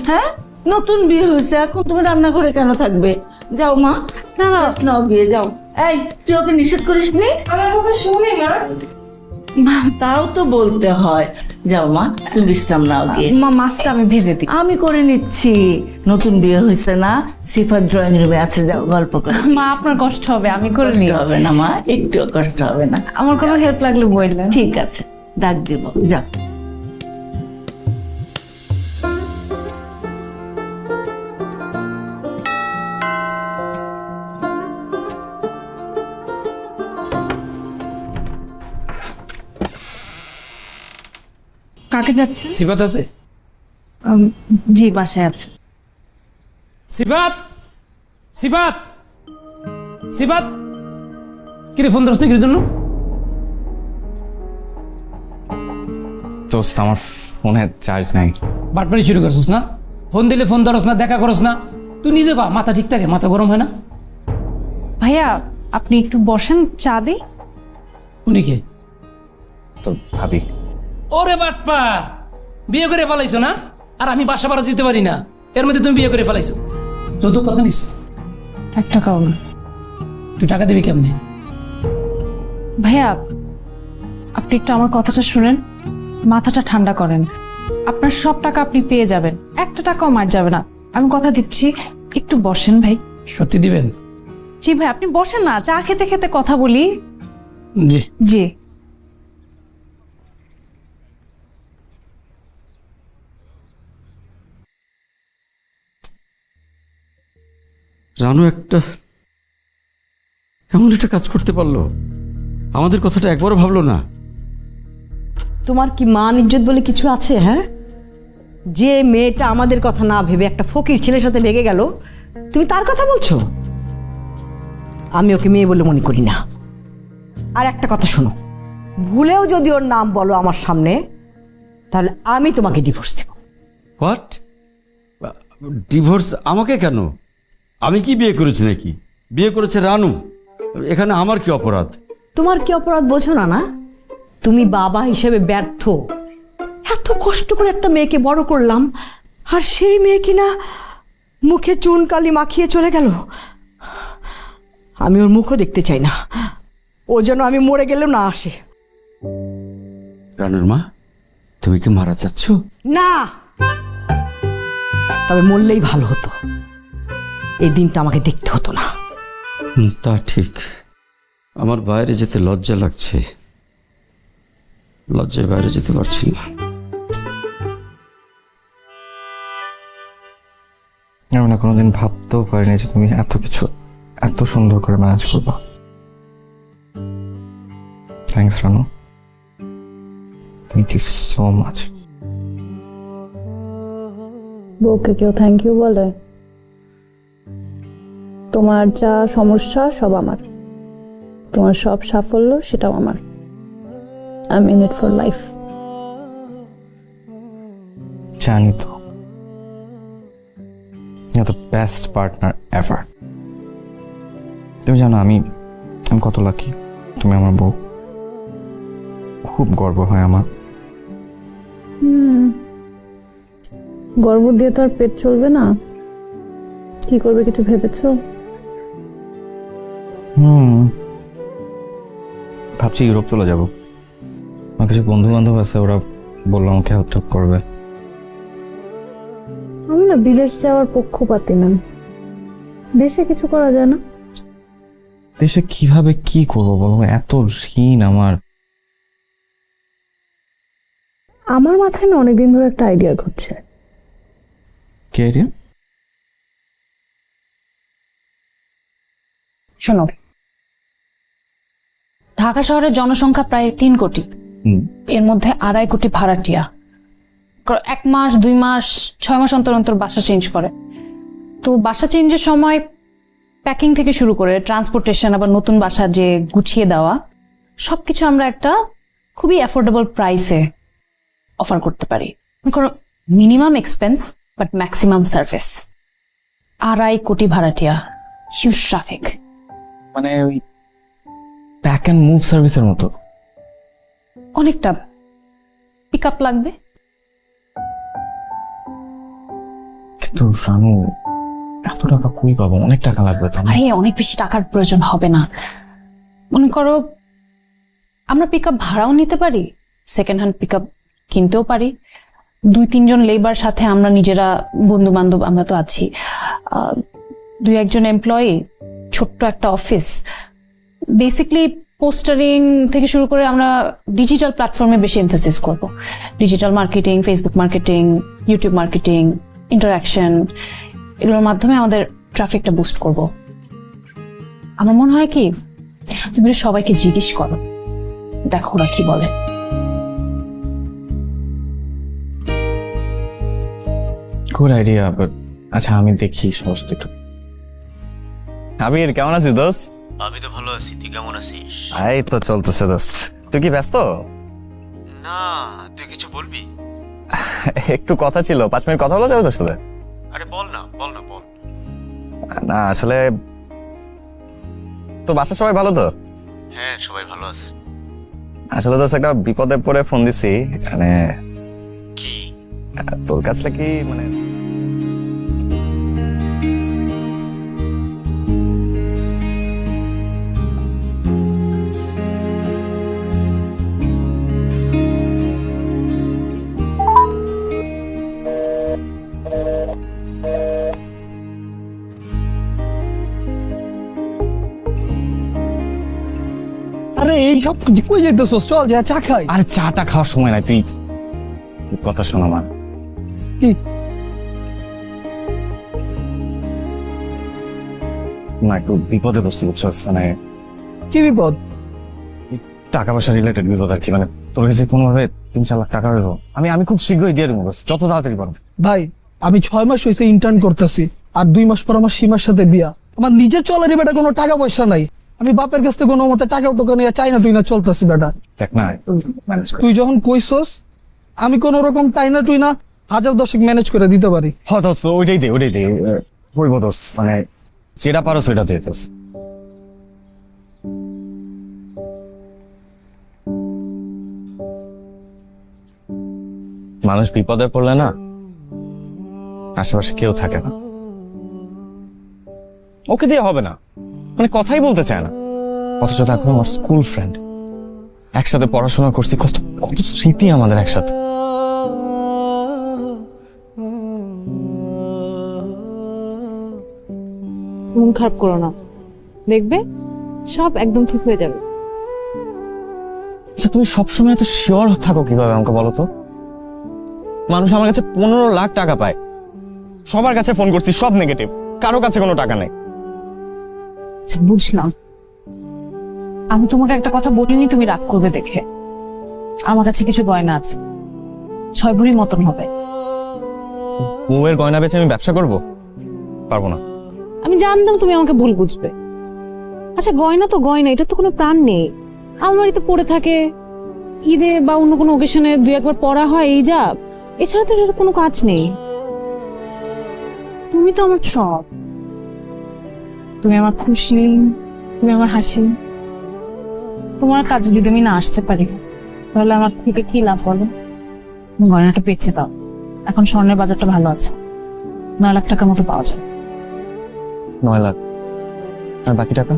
হ্যাঁ, নতুন বিয়ে হয়েছে, এখন তুমি রান্নাঘরে কেন থাকবে? যাও মা, না না, নাও গিয়ে যাও। এই, তুই ওকে নিষেধ করিস নি? আমার কথা শুনে মা। তাও তো বলতে হয়। যাও মা, তুমি বিশ্রাম নাও গিয়ে। মা, মাছটা আমি ভেজে দিই। আমি করে নিচ্ছি, নতুন বিয়ে হয়েছে না, সিফাত ড্রয়িং রুমে আছে, যাও গল্প করো। মা, আপনার কষ্ট হবে, আমি করে নিই। হবে না মা, একটু কষ্ট হবে না। আমার কোনো হেল্প লাগলে বললেন। ঠিক আছে, ডাক দিব, যাও। কাকে যাচ্ছে? সিফাত আছে? জি, বাসায় আছে। সিফাত, সিফাত, সিফাত, কিরে ফোন ধরছ কির জন্য? দোস্ত, আমার ফোনে চার্জ নাই। বাটপাড়ি শুরু করছিস না? ফোন দিলে ফোন ধরস না, দেখা করস না। তুই নিজে কয়া, মাথা ঠিক থাকে? মাথা গরম হয় না? ভাইয়া, আপনি একটু বসেন, চা দিই। উনি কে? তো ভাবি। ওরে বাটপা, বিয়ে করে ফেলাইছো না? আর আমি বাসা ভাড়া দিতে পারি না, এর মধ্যে তুমি বিয়ে করে ফেলাইছো। যৌতুক কত নিস? 1 টাকাও না। তুই টাকা দিবি কেমনে? ভাইয়া, আপনি একটু আমার কথাটা শুনেন, মাথাটা ঠান্ডা করেন। আপনার সব টাকা আপনি পেয়ে যাবেন, 1 টাকাও মার যাবে না, আমি কথা দিচ্ছি। একটু বসেন ভাই। সত্যি দিবেন? জি ভাই, আপনি বসেন না, চা খেতে খেতে কথা বলি। জি জি। রানু এমন একটা কাজ করতে পারলো, আমাদের কথাটা একবারও ভাবলো না। তোমার কি মান ইজ্জত বলে কিছু আছে? হ্যাঁ, যে মেয়েটা আমাদের কথা না ভেবে একটা ফকির ছেলের সাথে ভেগে গেল, তুমি তার কথা বলছো? আমি ওকে মেয়ে বলে মনে করি না। আর একটা কথা শোনো, ভুলেও যদি ওর নাম বলো আমার সামনে, তাহলে আমি তোমাকে ডিভোর্স দেব। হোয়াট? ডিভোর্স? আমাকে কেন? আমি কি বিয়ে করেছি নাকি? বিয়ে করেছে রানু, এখানে আমার কি অপরাধ? তোমার কি অপরাধ বোঝো না? না, তুমি বাবা হিসেবে ব্যর্থ। এত কষ্ট করে একটা মেয়েকে বড় করলাম, আর সেই মেয়ে কিনা মুখে চুন কালি মাখিয়ে চলে গেল। আমি ওর মুখও দেখতে চাই না, ও যেন আমি মরে গেলেও না আসে। রানুর মা, তুমি কি মারা যাচ্ছ? না, তবে মরলেই ভালো হতো, এই দিনটা আমাকে দেখতে হতো না। তা ঠিক। আমার বাইরে যেতে লজ্জা লাগছে, লজ্জায় বাইরে যেতে পারছি না। আমি না কোনোদিন ভাবতেও পারিনি যে তুমি এত কিছু এত সুন্দর করে ম্যানেজ করবা। Thanks Ranu, thank you so much. বউকে কেউ থ্যাংক ইউ বলে? তোমার যা সমস্যা সব আমার, তোমার সব সাফল্য সেটাও আমার। I am in it for life. জানি তো, you the best partner ever. তুমি জানো আমি কত লাকি, তুমি আমার বউ। খুব গর্ব হয় আমার। গর্ব দিয়ে তো আর পেট চলবে না। কি করবে কিছু ভেবেছো? ভাবছি ইউরোপ চলে যাব। আমার কিছু বন্ধু বান্ধব আছে, ওরা বললো আমাকে হেল্প করবে। আমি না বিদেশ যাওয়ার পক্ষপাতী না, দেশে কিছু করা যায় না? দেশে কিভাবে কি করবো বলো, এত ঋণ আমার। আমার মাথায় না অনেকদিন ধরে একটা আইডিয়া ঘুরছে। কি আইডিয়া? শোনো, ঢাকা শহরের জনসংখ্যা প্রায় 3 কোটি, এর মধ্যে 2.5 কোটি ভাড়াটিয়া। 1 মাস 2 মাস 6 মাস অন্তর অন্তর বাসা চেঞ্জ করে। তো বাসা চেঞ্জের সময় প্যাকিং থেকে শুরু করে ট্রান্সপোর্টেশন, আবার নতুন বাসা যে গুছিয়ে দেওয়া, সবকিছু আমরা একটা খুবই অ্যাফোর্ডেবল প্রাইসে অফার করতে পারি। Minimum expense but maximum service. 2.5 কোটি ভাড়াটিয়া, হিউজ ট্রাফিক। মানে ওই প্যাক অ্যান্ড মুভ সার্ভিসের মতো? অনেকটা। পিক আপ লাগবে। কিন্তু রানু, এত টাকা কই পাবো? অনেক টাকা লাগবে তো। আরে অনেক বেশি টাকার প্রয়োজন হবে না। মনে করো আমরা পিক আপ ভাড়াও নিতে পারি, সেকেন্ড হ্যান্ড পিক আপ কিনতেও পারি। 2-3 জন লেবার সাথে আমরা নিজেরা, বন্ধু বান্ধব আমরা তো আছি, 2-1 জন এমপ্লয়ি, ছোট্ট একটা অফিস। বেসিকলি পোস্টারিং থেকে শুরু করে আমরা ডিজিটাল প্ল্যাটফর্মে বেশি এমফাসিস করব। Digital marketing, Facebook marketing, YouTube marketing, interaction, এগুলোর মাধ্যমে আমাদের ট্রাফিকটা বুস্ট করব। আমার মনে হয় কি, তুমি সবাইকে জিজ্ঞেস করো, দেখো ওরা কি বলে। গুড আইডিয়া, বাট আচ্ছা আমি দেখি সমস্ত একটু। আবির কেমন আছিস দোস্ত? আমি তো ভালো আছি, তুই কেমন আছিস? এই তো চলতেছে দোস্ত। তুই কি ব্যস্ত? না, তুই কিছু বলবি? একটু কথা ছিল, 5 মিনিট কথা বলা যাবে তোর সাথে? আরে বল না বল। না আসলে তো বাসার সবাই ভালো তো? হ্যাঁ, সবাই ভালো আছে। আসলে দোস্ত একটা বিপদে পড়ে ফোন দিছি। মানে কি? তোর কাছে কি মানে আরে এই সব কই যাইতেছস? চল যা চা খাই। আরে চাটা খাওয়ার সময় নাই, তুই কথা শোন আমার। কি না, একটু বিপদে পড়ছি বুঝছস, মানে কি বিপদ? টাকা পয়সা রিলেটেড বিপদ আর কি, মানে তোর কাছে কোনোভাবে 3-4 লাখ টাকা হইব, আমি খুব শীঘ্রই দিয়ে দেবো, যত তাড়াতাড়ি পারবো। ভাই আমি 6 মাস হয়েছে ইন্টার্ন করতেছি, আর 2 মাস পর আমার সীমার সাথে বিয়া। আমার নিজের চলার বেটা কোনো টাকা পয়সা নাই, আমি বাপের কাছ থেকে কোনো মতে টাকা টোকা নিয়ে চাই না তুই না চলতেছি বেটা। দেখ না, তুই যখন কইছস আমি কোন রকম তাই না তুই না 1000-10 ম্যানেজ করে দিতে পারি। হ্যাঁ দোস্ত, ওইটাই দে হইব দোস্ত, মানে যেটা পারো সেটা দে দোস্ত। মানুষ বিপদে পড়লে না আশেপাশে কেউ থাকে না, ওকে দিয়ে হবে না, মানে কথাই বলতে চায় না, অথচ দেখো আমার স্কুল ফ্রেন্ড, একসাথে পড়াশোনা করছি, কত কত স্মৃতি আমাদের একসাথে। মন খারাপ করো না, দেখবে সব একদম ঠিক হয়ে যাবে। আচ্ছা তুমি সবসময় এত শিওর থাকো কিভাবে আমাকে বলো তো? মানুষ আমার কাছে 15 লাখ টাকা পায়, সবার কাছে ফোন করছি, সব নেগেটিভ, কারো কাছে কোনো টাকা নেই। আচ্ছা বুঝলাম, আমি তোমাকে একটা কথা বলিনি তুমি রাগ করবে দেখে। আমার কাছে কিছু গয়না আছে, 6 ভরির মতন হবে। বউয়ের গয়না বেচে আমি ব্যবসা করব? পারবো না। আমি জানতাম তুমি আমাকে ভুল বুঝবে। আচ্ছা গয়না তো গয়না, এটা তো কোনো প্রাণ নেই, আলমারিতে পড়ে থাকে, ঈদে বা অন্য কোনো ওকেশনে 2-1 পড়া হয়, এই যা, এছাড়া তো এটার কোনো কাজ নেই। তুমি তো আমার সব, তুমি আমার খুশি, তুমি আমার হাসি। তোমার কাজে যদি আমি না আসতে পারি তাহলে আমার থেকে কি লাভ বলো? গয়নাটা বেচে দাও, এখন স্বর্ণের বাজারটা ভালো আছে, 9 লাখ টাকার মতো পাওয়া যায়। 9 লাখ? আর বাকি টাকা?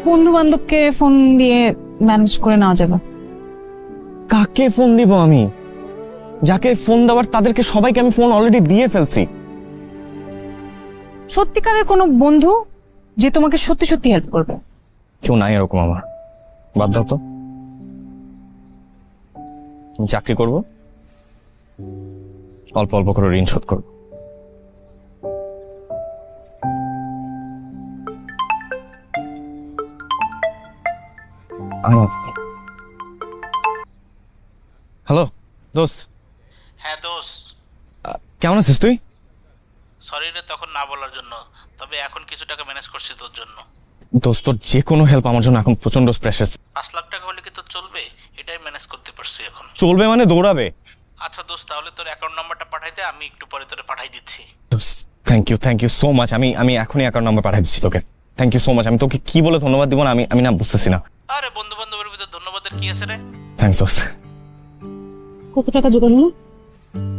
বন্ধু বান্ধবকে ফোন দিয়ে ম্যানেজ করে নেওয়া যাবে। কাকে ফোন দিব আমি? যাকে ফোন দেওয়ার তাদেরকে সবাইকে আমি ফোন অলরেডি দিয়ে ফেলছি। সত্যিকারের কোনো বন্ধু যে তোমাকে সত্যি সত্যি হেল্প করবে? কেউ নাই এরকম আমার, বাদ দাও তো। আমি চাকরি করব, অল্প অল্প করে ঋণ শোধ করব। হ্যালো দোস্ত। হ্যাঁ দোস্ত, কেমন আছিস তুই? সরি রে তখন না বলার জন্য, তবে এখন কিছু টাকা ম্যানেজ করছি তোর জন্য। দোস্ত তোর যে কোনো হেল্প আমার জন্য এখন প্রচন্ড প্রেশার। 5 লাখ টাকা হলে কি তোর চলবে? এটাই ম্যানেজ করতে পারছি এখন। চলবে মানে দৌড়াবে। আচ্ছা দোস্ত, তাহলে তোর অ্যাকাউন্ট নাম্বারটা পাঠাই দে, আমি একটু পরে তোরে পাঠাই দিচ্ছি। Thank you so much. আমি এখনই অ্যাকাউন্ট নাম্বার পাঠিয়ে দিচ্ছি তোকে। Thank you so much. আমি তোকে কি বলে ধন্যবাদ দিব না আমি না বুঝতেছি না। আরে বন্ধু বান্ধবের ভিতর ধন্যবাদের কি আছে রে? থ্যাংকস দোস্ত। কত টাকা জোগাড় হলো?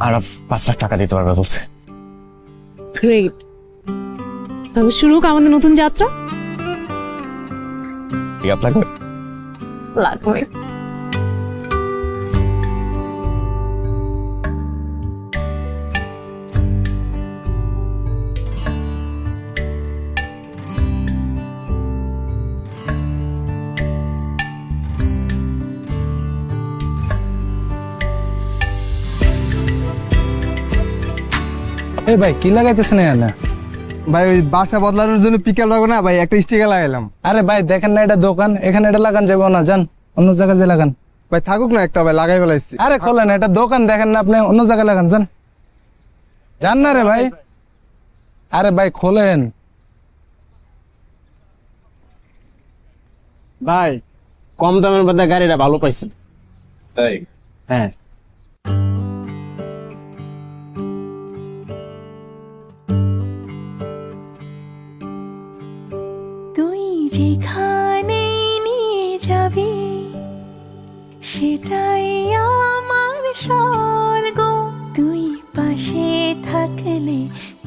আর 5 লাখ টাকা দিতে পারবে বলছে। গ্রেট, তবে শুরু হোক আমাদের নতুন যাত্রা। লাগবে লাগবে। এই ভাই কি লাগাইতেছেন এখানে? ভাই ওই বাসা বদলানোর জন্য পিকাল লাগবে না ভাই, একটা স্টিকার লাগাইলাম। আরে ভাই দেখেন না এটা দোকান, এখানে এটা লাগান যাবো না, যান অন্য জায়গায় যে লাগান। ভাই থাকুক না একটা, ভাই লাগাই ফেলাইছি। আরে খোলেন, এটা দোকান দেখেন না আপনি, অন্য জায়গায় লাগান, যান যান না রে ভাই। আরে ভাই খোলেন। ভাই কম দামের মধ্যে গাড়িটা ভালো পাইছেন। হ্যাঁ তুই যেখানে নিয়ে যাবি সেটাই আমার স্বর্গ, তুই পাশে থাকলে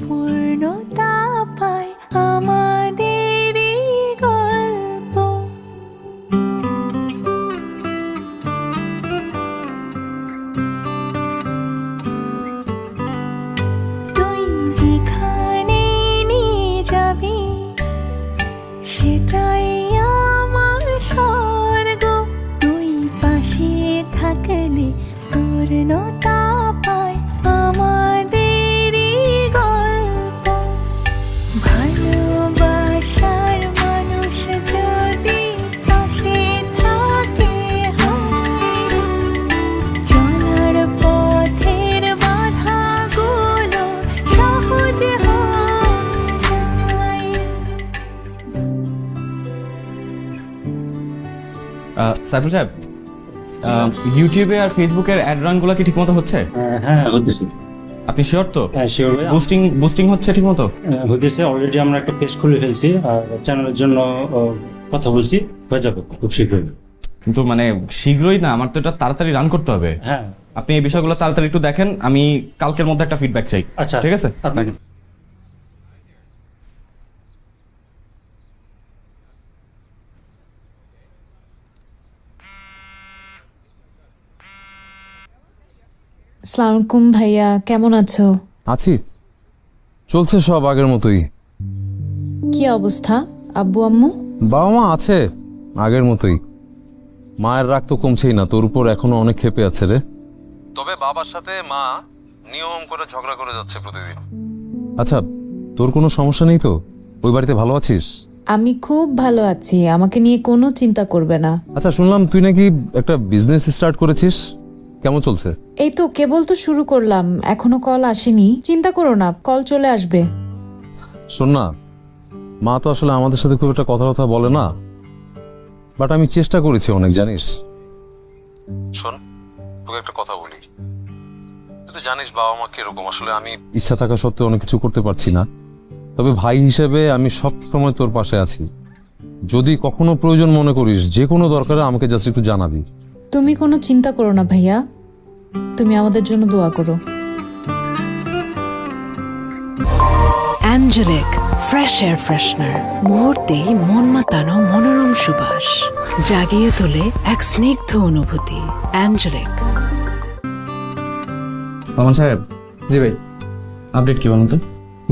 পূর্ণতা পায় আমাদের গল্প। তুই যেখানে নিয়ে যাবি সেটাই আমার পূর্ণতা পায় আমাদেরই গল্প। ভালোবাসার মানুষ যদি পাশে থাকে চলার পথের বাধাগুলো সহজ হয়ে যায়। সাইফুল সাহেব, ইউটিউবে আর ফেসবুকের অ্যাড রানগুলো কি ঠিকমতো হচ্ছে? হ্যাঁ হতেছে। আপনি শিওর তো? হ্যাঁ শিওর ভাই। বুস্টিং হচ্ছে ঠিকমতো? হতেছে, অলরেডি আমরা একটা পেজ খুলে ফেলছি আর চ্যানেলের জন্য কথা বলছি, হয়ে যাবে খুব শীঘ্রই। কিন্তু মানে শীঘ্রই না, আমার তো এটা তাড়াতাড়ি রান করতে হবে। হ্যাঁ আপনি এই বিষয়গুলো তাড়াতাড়ি একটু দেখেন, আমি কালকের মধ্যে একটা ফিডব্যাক চাই। আচ্ছা ঠিক আছে? আপনাকে আসসালামু আলাইকুম ভাইয়া, কেমন আছো? আছি, চলছে সব আগের মতোই। কি অবস্থা আব্বু আম্মু? বাবা মা আছে আগের মতোই। মায়ের রাগ তো কমছেই না, তোর উপর এখনো অনেক ক্ষেপে আছে রে। তবে বাবার সাথে মা নিয়ম করে ঝগড়া করে যাচ্ছে প্রতিদিন। আচ্ছা, তোর কোনো সমস্যা নেই তো? ওই বাড়িতে ভালো আছিস? আমি খুব ভালো আছি, আমাকে নিয়ে কোনো চিন্তা করবে না। আচ্ছা, শুনলাম তুই নাকি একটা বিজনেস স্টার্ট করেছিস, কেমন চলছে? এই তো কেবল তো শুরু করলাম, এখনো কল আসেনি। চিন্তা করো না, কল চলে আসবে। শোন না, মা তো আসলে আমাদের সাথে খুব একটা কথা বলে না, বাট আমি চেষ্টা করেছি অনেক, জানিস। শোন, তোকে একটা কথা বলি, তুই তো জানিস বাবা মা কিরকম। আসলে আমি ইচ্ছা থাকা সত্ত্বেও অনেক কিছু করতে পারছি না, তবে ভাই হিসেবে আমি সব সময় তোর পাশে আছি। যদি কখনো প্রয়োজন মনে করিস, যে কোনো দরকারে আমাকে জাস্ট একটু জানাবি। তুমি কোনো চিন্তা করো না ভাইয়া, তুমি আমাদের জন্য দোয়া করো। অ্যাঞ্জেলিক ফ্রেশ এয়ার ফ্রেশনার, মুহূর্তেই মন মাতানো মনোরম সুবাস, জাগিয়ে তোলে এক স্নিগ্ধ অনুভূতি। অ্যাঞ্জেলিক। মামুন সাহেব। জি ভাই। আপডেট কি বলুন তো?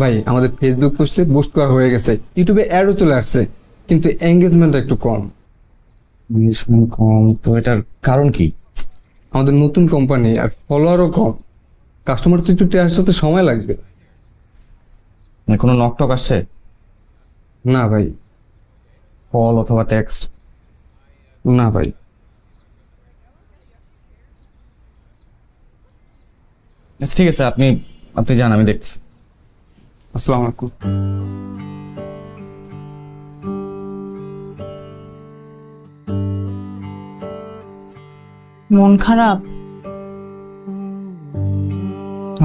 ভাই, আমাদের ফেসবুক পোস্টে বুস্ট করা হয়ে গেছে, ইউটিউবে অ্যাডও চলে আসছে, কিন্তু এঙ্গেজমেন্ট একটু কম। এঙ্গেজমেন্ট কম? তো এটার কারণ কি? আমাদের নতুন কোম্পানি আর ফলোয়ারও কম, কাস্টমার তো একটু আসতে সময় লাগবে। মানে কোনো নকটক আসছে? না ভাই। কল অথবা টেক্সট? না ভাই। আচ্ছা ঠিক আছে, আপনি যান, আমি দেখছি। আসসালামু আলাইকুম। মন খারাপ?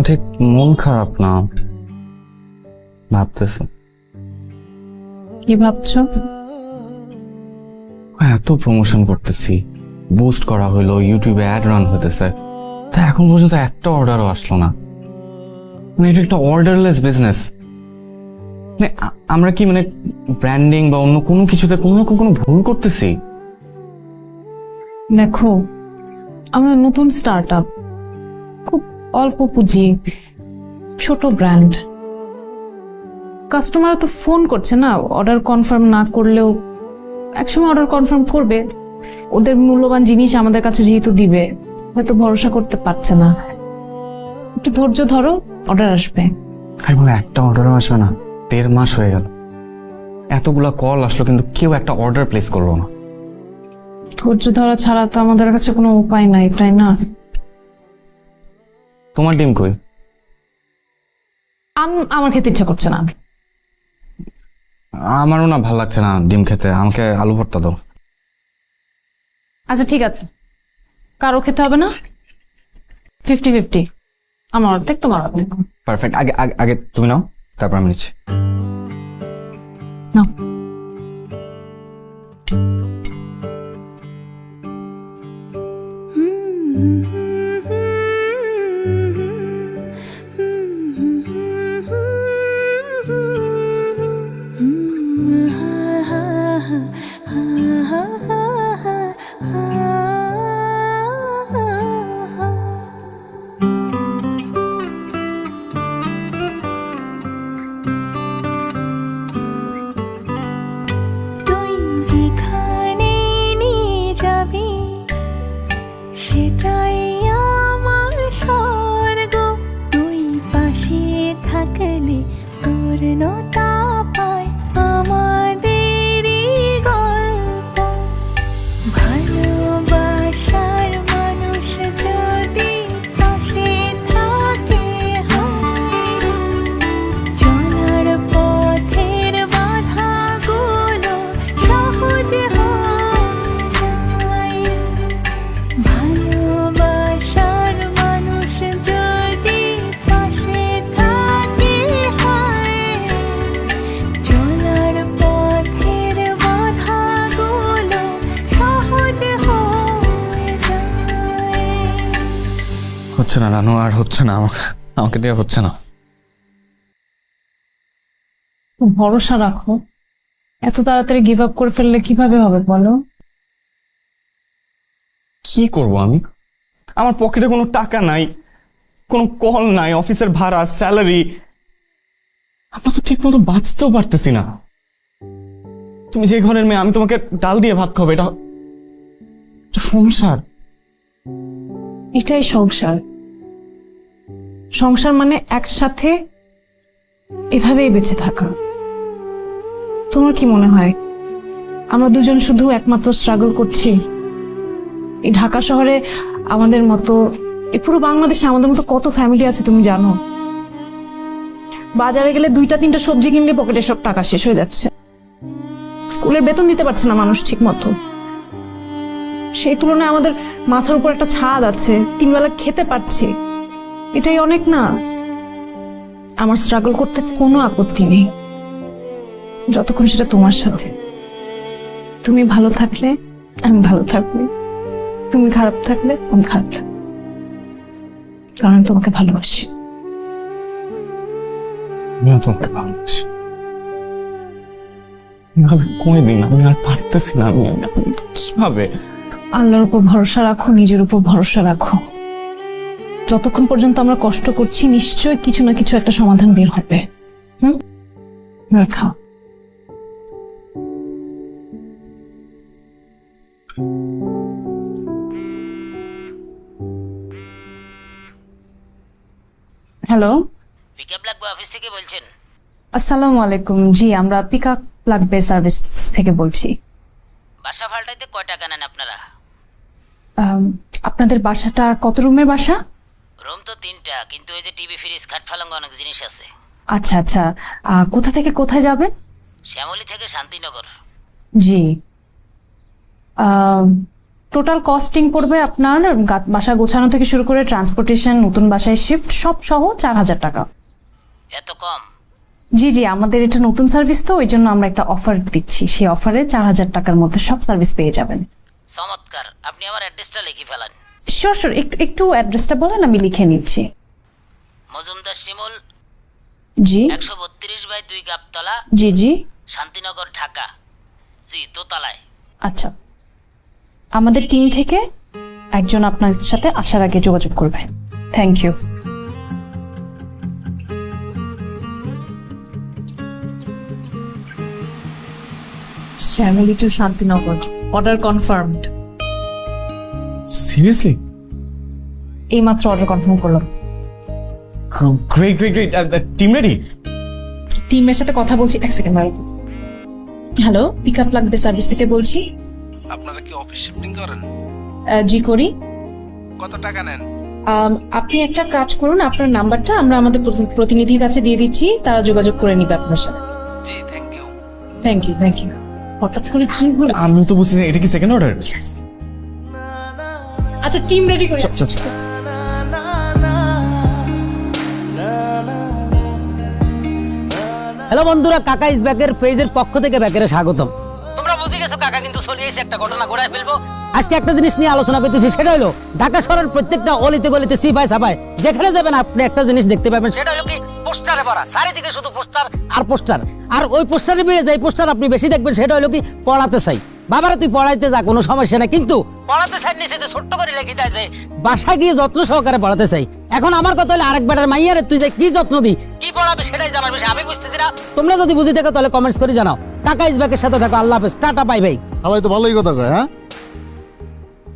ঠিক মন খারাপ না, ভাবতেছি। কি ভাবছো? এত প্রমোশন করতেছি, বুস্ট করা হইলো, ইউটিউবে অ্যাড রান হইতেছে, তা এখন পর্যন্ত একটা অর্ডারও আসলো না। মানে এটা একটা অর্ডারলেস বিজনেস। মানে আমরা কি মানে ব্র্যান্ডিং বা অন্য কোনো কিছুতে কোনো ভুল করতেছি? দেখো, আমাদের নতুন স্টার্ট আপ, খুব অল্প পুঁজি, ছোট ব্র্যান্ড। কাস্টমার তো ফোন করছে না, অর্ডার কনফার্ম না করলেও একসময় অর্ডার কনফার্ম করবে। ওদের মূল্যবান জিনিস আমাদের কাছে যেহেতু দিবে, হয়তো ভরসা করতে পারছে না। একটু ধৈর্য ধরো, অর্ডার আসবে। তাই বলে একটা অর্ডারও আসবে না? 1.5 মাস হয়ে গেল, এতগুলা কল আসলো, কিন্তু কেউ একটা অর্ডার প্লেস করলো না। ধৈর্য ধরা ছাড়া তো আমাদের কাছে কোনো উপায় নাই, তাই না? তোমার ডিম কই? আমার খেতে ইচ্ছা করছে না। আমারও না ভালো লাগছে না ডিম খেতে, আমাকে আলু ভর্তা দাও। আচ্ছা ঠিক আছে, কারো খেতে হবে না, 50-50, আমার অর্ধেক তোমার অর্ধেক। পারফেক্ট। আগে আগে আগে তুমি নাও, তারপর আমি নিচ্ছি। নাও। তুই যেখানে নিয়ে যাবি সেটাই আমার হচ্ছে না নানু, আর হচ্ছে না, আমাকে দিয়ে হচ্ছে না। ভরসা রাখো, এত তাড়াতাড়ি গিভ আপ করে ফেললে কিভাবে হবে বলো? কি করব আমি? আমার পকেটে কোনো টাকা নাই, কোনো কল নাই, অফিসের ভাড়া, স্যালারি, আমরা তো ঠিক মতো বাঁচতেও পারতেছি না। তুমি যে ঘরের মেয়ে, আমি তোমাকে ডাল দিয়ে ভাত খাবো, এটা সংসার। এটাই সংসার। সংসার মানে একসাথে এভাবেই বেঁচে থাকা। তোমার কি মনে হয় আমরা দুজন শুধু একমাত্র স্ট্রাগল করছি? এই ঢাকা শহরে আমাদের মতো, এই পুরো বাংলাদেশে আমাদের মতো কত ফ্যামিলি আছে তুমি জানো? বাজারে গেলে 2-3টা সবজি কিনলে পকেটে সব টাকা শেষ হয়ে যাচ্ছে। স্কুলের বেতন দিতে পারছে না মানুষ ঠিক মতো। সেই তুলনায় আমাদের মাথার উপর একটা ছাদ আছে, 3 বেলা খেতে পারছি, এটাই অনেক না? আমার স্ট্রাগল করতে কোনো আপত্তি নেই, যতক্ষণ সেটা তোমার সাথে। তুমি ভালো থাকলে আমি ভালো থাকবো, তুমি খারাপ থাকলে আমি খারাপ থাকবো, কারণ আমি তোমাকে ভালোবাসি। আমিও তোমাকে ভালোবাসি। এভাবে কয়দিন আমি আর পারতেছি না। আমি কিভাবে? আল্লাহর উপর ভরসা রাখো, নিজের উপর ভরসা রাখো। যতক্ষণ পর্যন্ত আমরা কষ্ট করছি নিশ্চয়ই কিছু না কিছু একটা সমাধান বের হবে। খাও। হ্যালো, পিকআপ লাগবে অফিস থেকে বলছেন? আসসালামু আলাইকুম। জি, আমরা পিকআপ লাগবে সার্ভিস থেকে বলছি। বাসা ভাড়াটাইতে কয় টাকা নেন আপনারা? আপনাদের বাসাটা কত রুমের বাসা? রুম তো 3টা, কিন্তু ওই যে টিভি, ফ্রিজ, খাট, পালঙ্গ অনেক জিনিস আছে। আচ্ছা আচ্ছা, কোথা থেকে কোথায় যাবেন? শ্যামলী থেকে শান্তিনগর। জি, টোটাল কস্টিং পড়বে আপনার বাসা গোছানো থেকে শুরু করে ট্রান্সপোর্টেশন, নতুন বাসায় শিফট সব সহ 4000 টাকা। এত কম? জি জি, আমাদের এটা নতুন সার্ভিস তো, ওই জন্য আমরা একটা অফার দিচ্ছি। সেই অফারে 4000 টাকার মধ্যে সব সার্ভিস পেয়ে যাবেন। চমৎকার, আপনি আমার অ্যাড্রেসটা লিখে ফেলান। শিওর শিওর, একটু অ্যাড্রেসটা বলেন, আমি লিখে নিচ্ছি। মজুমদার শিমুল, জি, 132/2 গাবতলা, জি জি, শান্তিনগর, ঢাকা। জি, দোতলায়। আচ্ছা, আমাদের টিম থেকে একজন আপনার সাথে আসার আগে যোগাযোগ করবে। Thank you. Shyamoli to Shantinagar, order confirmed. Seriously? এইমাত্র অর্ডার কনফার্ম করলাম। Great great great. Team ready? টিমের সাথে কথা বলছি, এক সেকেন্ড ভাই। হ্যালো, পিকআপ লাগবে সার্ভিস থেকে বলছি। আপনারা কি অফিস শিফটিং করেন? জি করি। কত টাকা নেন? আপনি একটা কাজ করুন, আপনার নাম্বারটা আমরা আমাদের প্রতিনিধির কাছে দিয়ে দিচ্ছি, তারা যোগাযোগ করে নিবে আপনার সাথে। জি, thank you. Thank you thank you. হঠাৎ করে কি হলো? আমি তো বুঝছি এটা কি সেকেন্ড অর্ডার? আচ্ছা, টিম রেডি করে। হ্যালো বন্ধুরা, কাকা ইজ ব্যাকের পেজের পক্ষ থেকে ব্যাকেরে স্বাগতম। তোমরা বুঝে গেছো কাকা কিন্তু চলে এসে একটা ঘটনা ঘটায় ফেলবো। আজকে একটা জিনিস নিয়ে আলোচনা করতেছি, সেটা হলো ঢাকা শহরের প্রত্যেকটা অলিতে গলিতে সিপাই সাপাই যেখানে যাবেন আপনি একটা জিনিস দেখতে পাবেন, সেটা হলো কি পোস্টারে ভরা, চারিদিকে শুধু পোস্টার আর পোস্টার। আর ওই পোস্টারে মিলে যায় পোস্টার আপনি বেশি দেখবেন, সেটা হলো কি পড়াতে চাই। বাবারা তুই পড়াইতে যা, কোনো সমস্যা না, কিন্তু পড়াতে চাই নিচে ছোট্ট করে লিখে দেয় যে বাসা গিয়ে যত্ন সহকারে পড়াতে চাই। এখন আমার কথা হলো আরেক বেটার মাইয়ারে তুই যে কি যত্ন দি, কি পড়াবে সেটাই জানার বিষয়, আমি বুঝতেছি না। তোমরা যদি বুঝে থাকো তাহলে কমেন্টস করে জানাও। কাকা ইজ ব্যাকের সাথে থাকো। আল্লাহ হাফেজ, টাটা, বাই বাই। আলাই তো ভালোই কথা কয়। হ্যাঁ,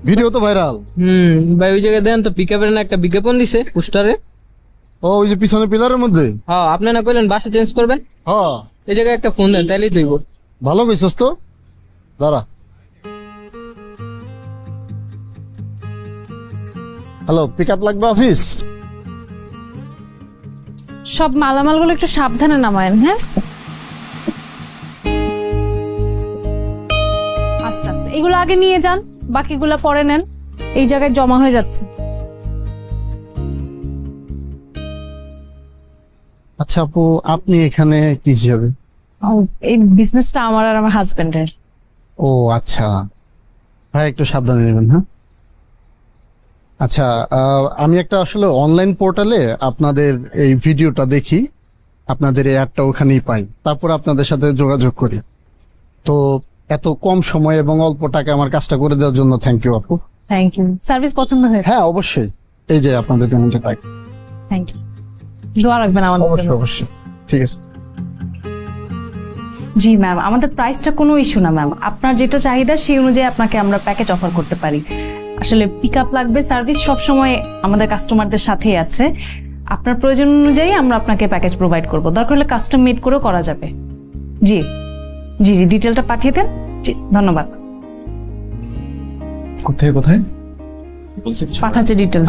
ভিডিও তো ভাইরাল। ভাই ওই জায়গায় দেন তো পিকআপের না একটা বিজ্ঞাপন দিছে পোস্টারে। ও ওই যে পিছনে পিলারের মধ্যে? হ্যাঁ, আপনি না কইলেন বাসা চেঞ্জ করবেন? হ্যাঁ, এই জায়গায় একটা ফোন দেন, তাইলেই তুইব। ভালো কইছস তো, দাঁড়া। হ্যালো, পিকআপ লাগবে অফিস? সব মালামালগুলো একটু সাবধানে নামায়েন। হ্যাঁ, আস্তে আস্তে এগুলো আগে নিয়ে যান, বাকিগুলো পরে নেন, এই জায়গায় জমা হয়ে যাচ্ছে। আচ্ছা আপু, আপনি এখানে কি হিসাবে? এই বিজনেসটা আমার আর আমার হাজবেন্ডের। ও আচ্ছা, ভাই একটু সাবধানে নেবেন। হ্যাঁ, আচ্ছা, আমি একটা আসলে অনলাইন পোর্টালে আপনাদের এই ভিডিওটা দেখি, আপনাদের এই অ্যাডটা ওখানেই পাই, তারপর আপনাদের সাথে যোগাযোগ করি। তো এত কম সময় এবং অল্প টাকা আমার কাজটা করে দেওয়ার জন্য থ্যাংক ইউ আপু। Thank you. সার্ভিস পছন্দ হয়েছে? হ্যাঁ অবশ্যই, এই যে আপনাদের পেমেন্টটা পাই। Thank you. দোয়া রাখবেন আমাদের জন্য। অবশ্যই অবশ্যই, ঠিক আছে। জি ম্যাম, আমাদের প্রাইসটা কোনো ইস্যু না ম্যাম। আপনার যেটা চাহিদা সেই অনুযায়ী আপনাকে আমরা প্যাকেজ অফার করতে পারি। আসলে পিক আপ লাগবে, সার্ভিস সবসময় আমাদের কাস্টমারদের সাথেই আছে। আপনার প্রয়োজন অনুযায়ী আমরা আপনাকে প্যাকেজ প্রোভাইড করব। দরকার হলে কাস্টম মেড করেও করা যাবে। জি জি জি, ডিটেলটা পাঠিয়ে দেন। জি ধন্যবাদ। কোথায় কোথায় পাঠাচ্ছে ডিটেল।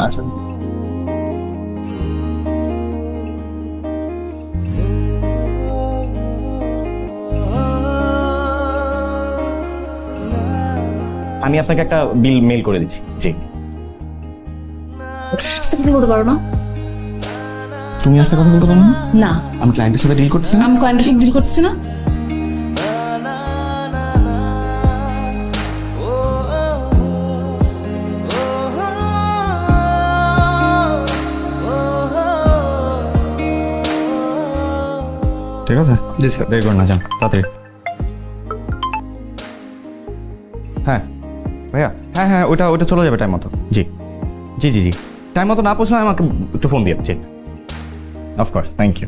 আমি আপনাকে একটা বিল মেল করে দিচ্ছি। জি, বলতে পারো না? তুমি আস্তে কথা বলতে পারো না? না, আমি ক্লায়েন্টের সাথে ডিল করতেছি না। আমি ক্লায়েন্টের সাথে ডিল করতেছি না। ঠিক আছে, জি স্যার, দেরি করেন না, যান তাড়াতাড়ি। হ্যাঁ ভাইয়া, হ্যাঁ হ্যাঁ, ওটা চলে যাবে টাইম মতো। জি জি জি জি, টাইম মতো না পৌঁছলে আমাকে একটু ফোন দিয়ে। জি of course, thank you.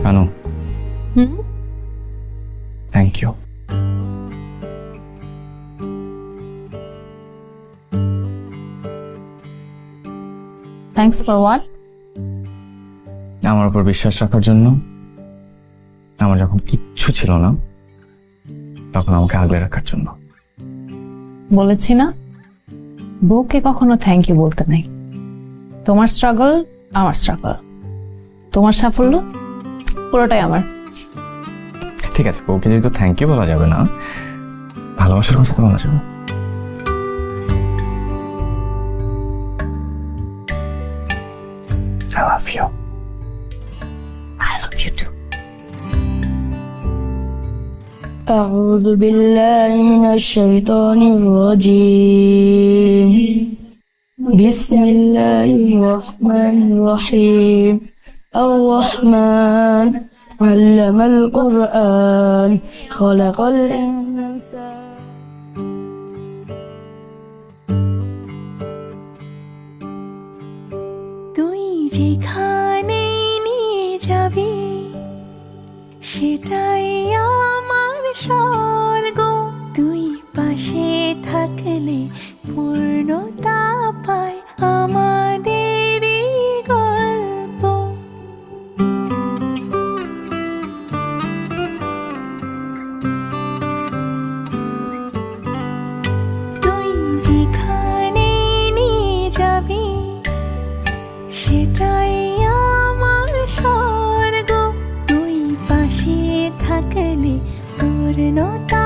Anu, thank you. Thanks for what? আমার উপর বিশ্বাস রাখার জন্য। আমার যখন কিচ্ছু ছিল না তখন আমাকে আগলে রাখার জন্য। বলেছি না, বউকে কখনো থ্যাংক ইউ বলতে নাই। তোমার স্ট্রাগল আমার স্ট্রাগল, তোমার সাফল্য পুরোটাই আমার। ঠিক আছে, বউকে যেহেতু থ্যাংক ইউ বলা যাবে না, ভালোবাসার কথা তো বলা যাবে। I love you. I love you too. أعوذ بالله من الشيطان الرجيم. بسم الله الرحمن الرحيم. الرحمن علم القرآن خلق الإنسان. তুই যেখানে নিয়ে যাবি সেটাই আমার স্বর্গ। তুই পাশে থাকলে পূর্ণতা পায় আমাদের গল্প। তুই যেখানে নিয়ে যাবি সেটাই আমার স্বর্গ। তুই পাশে থাকলে পূর্ণতা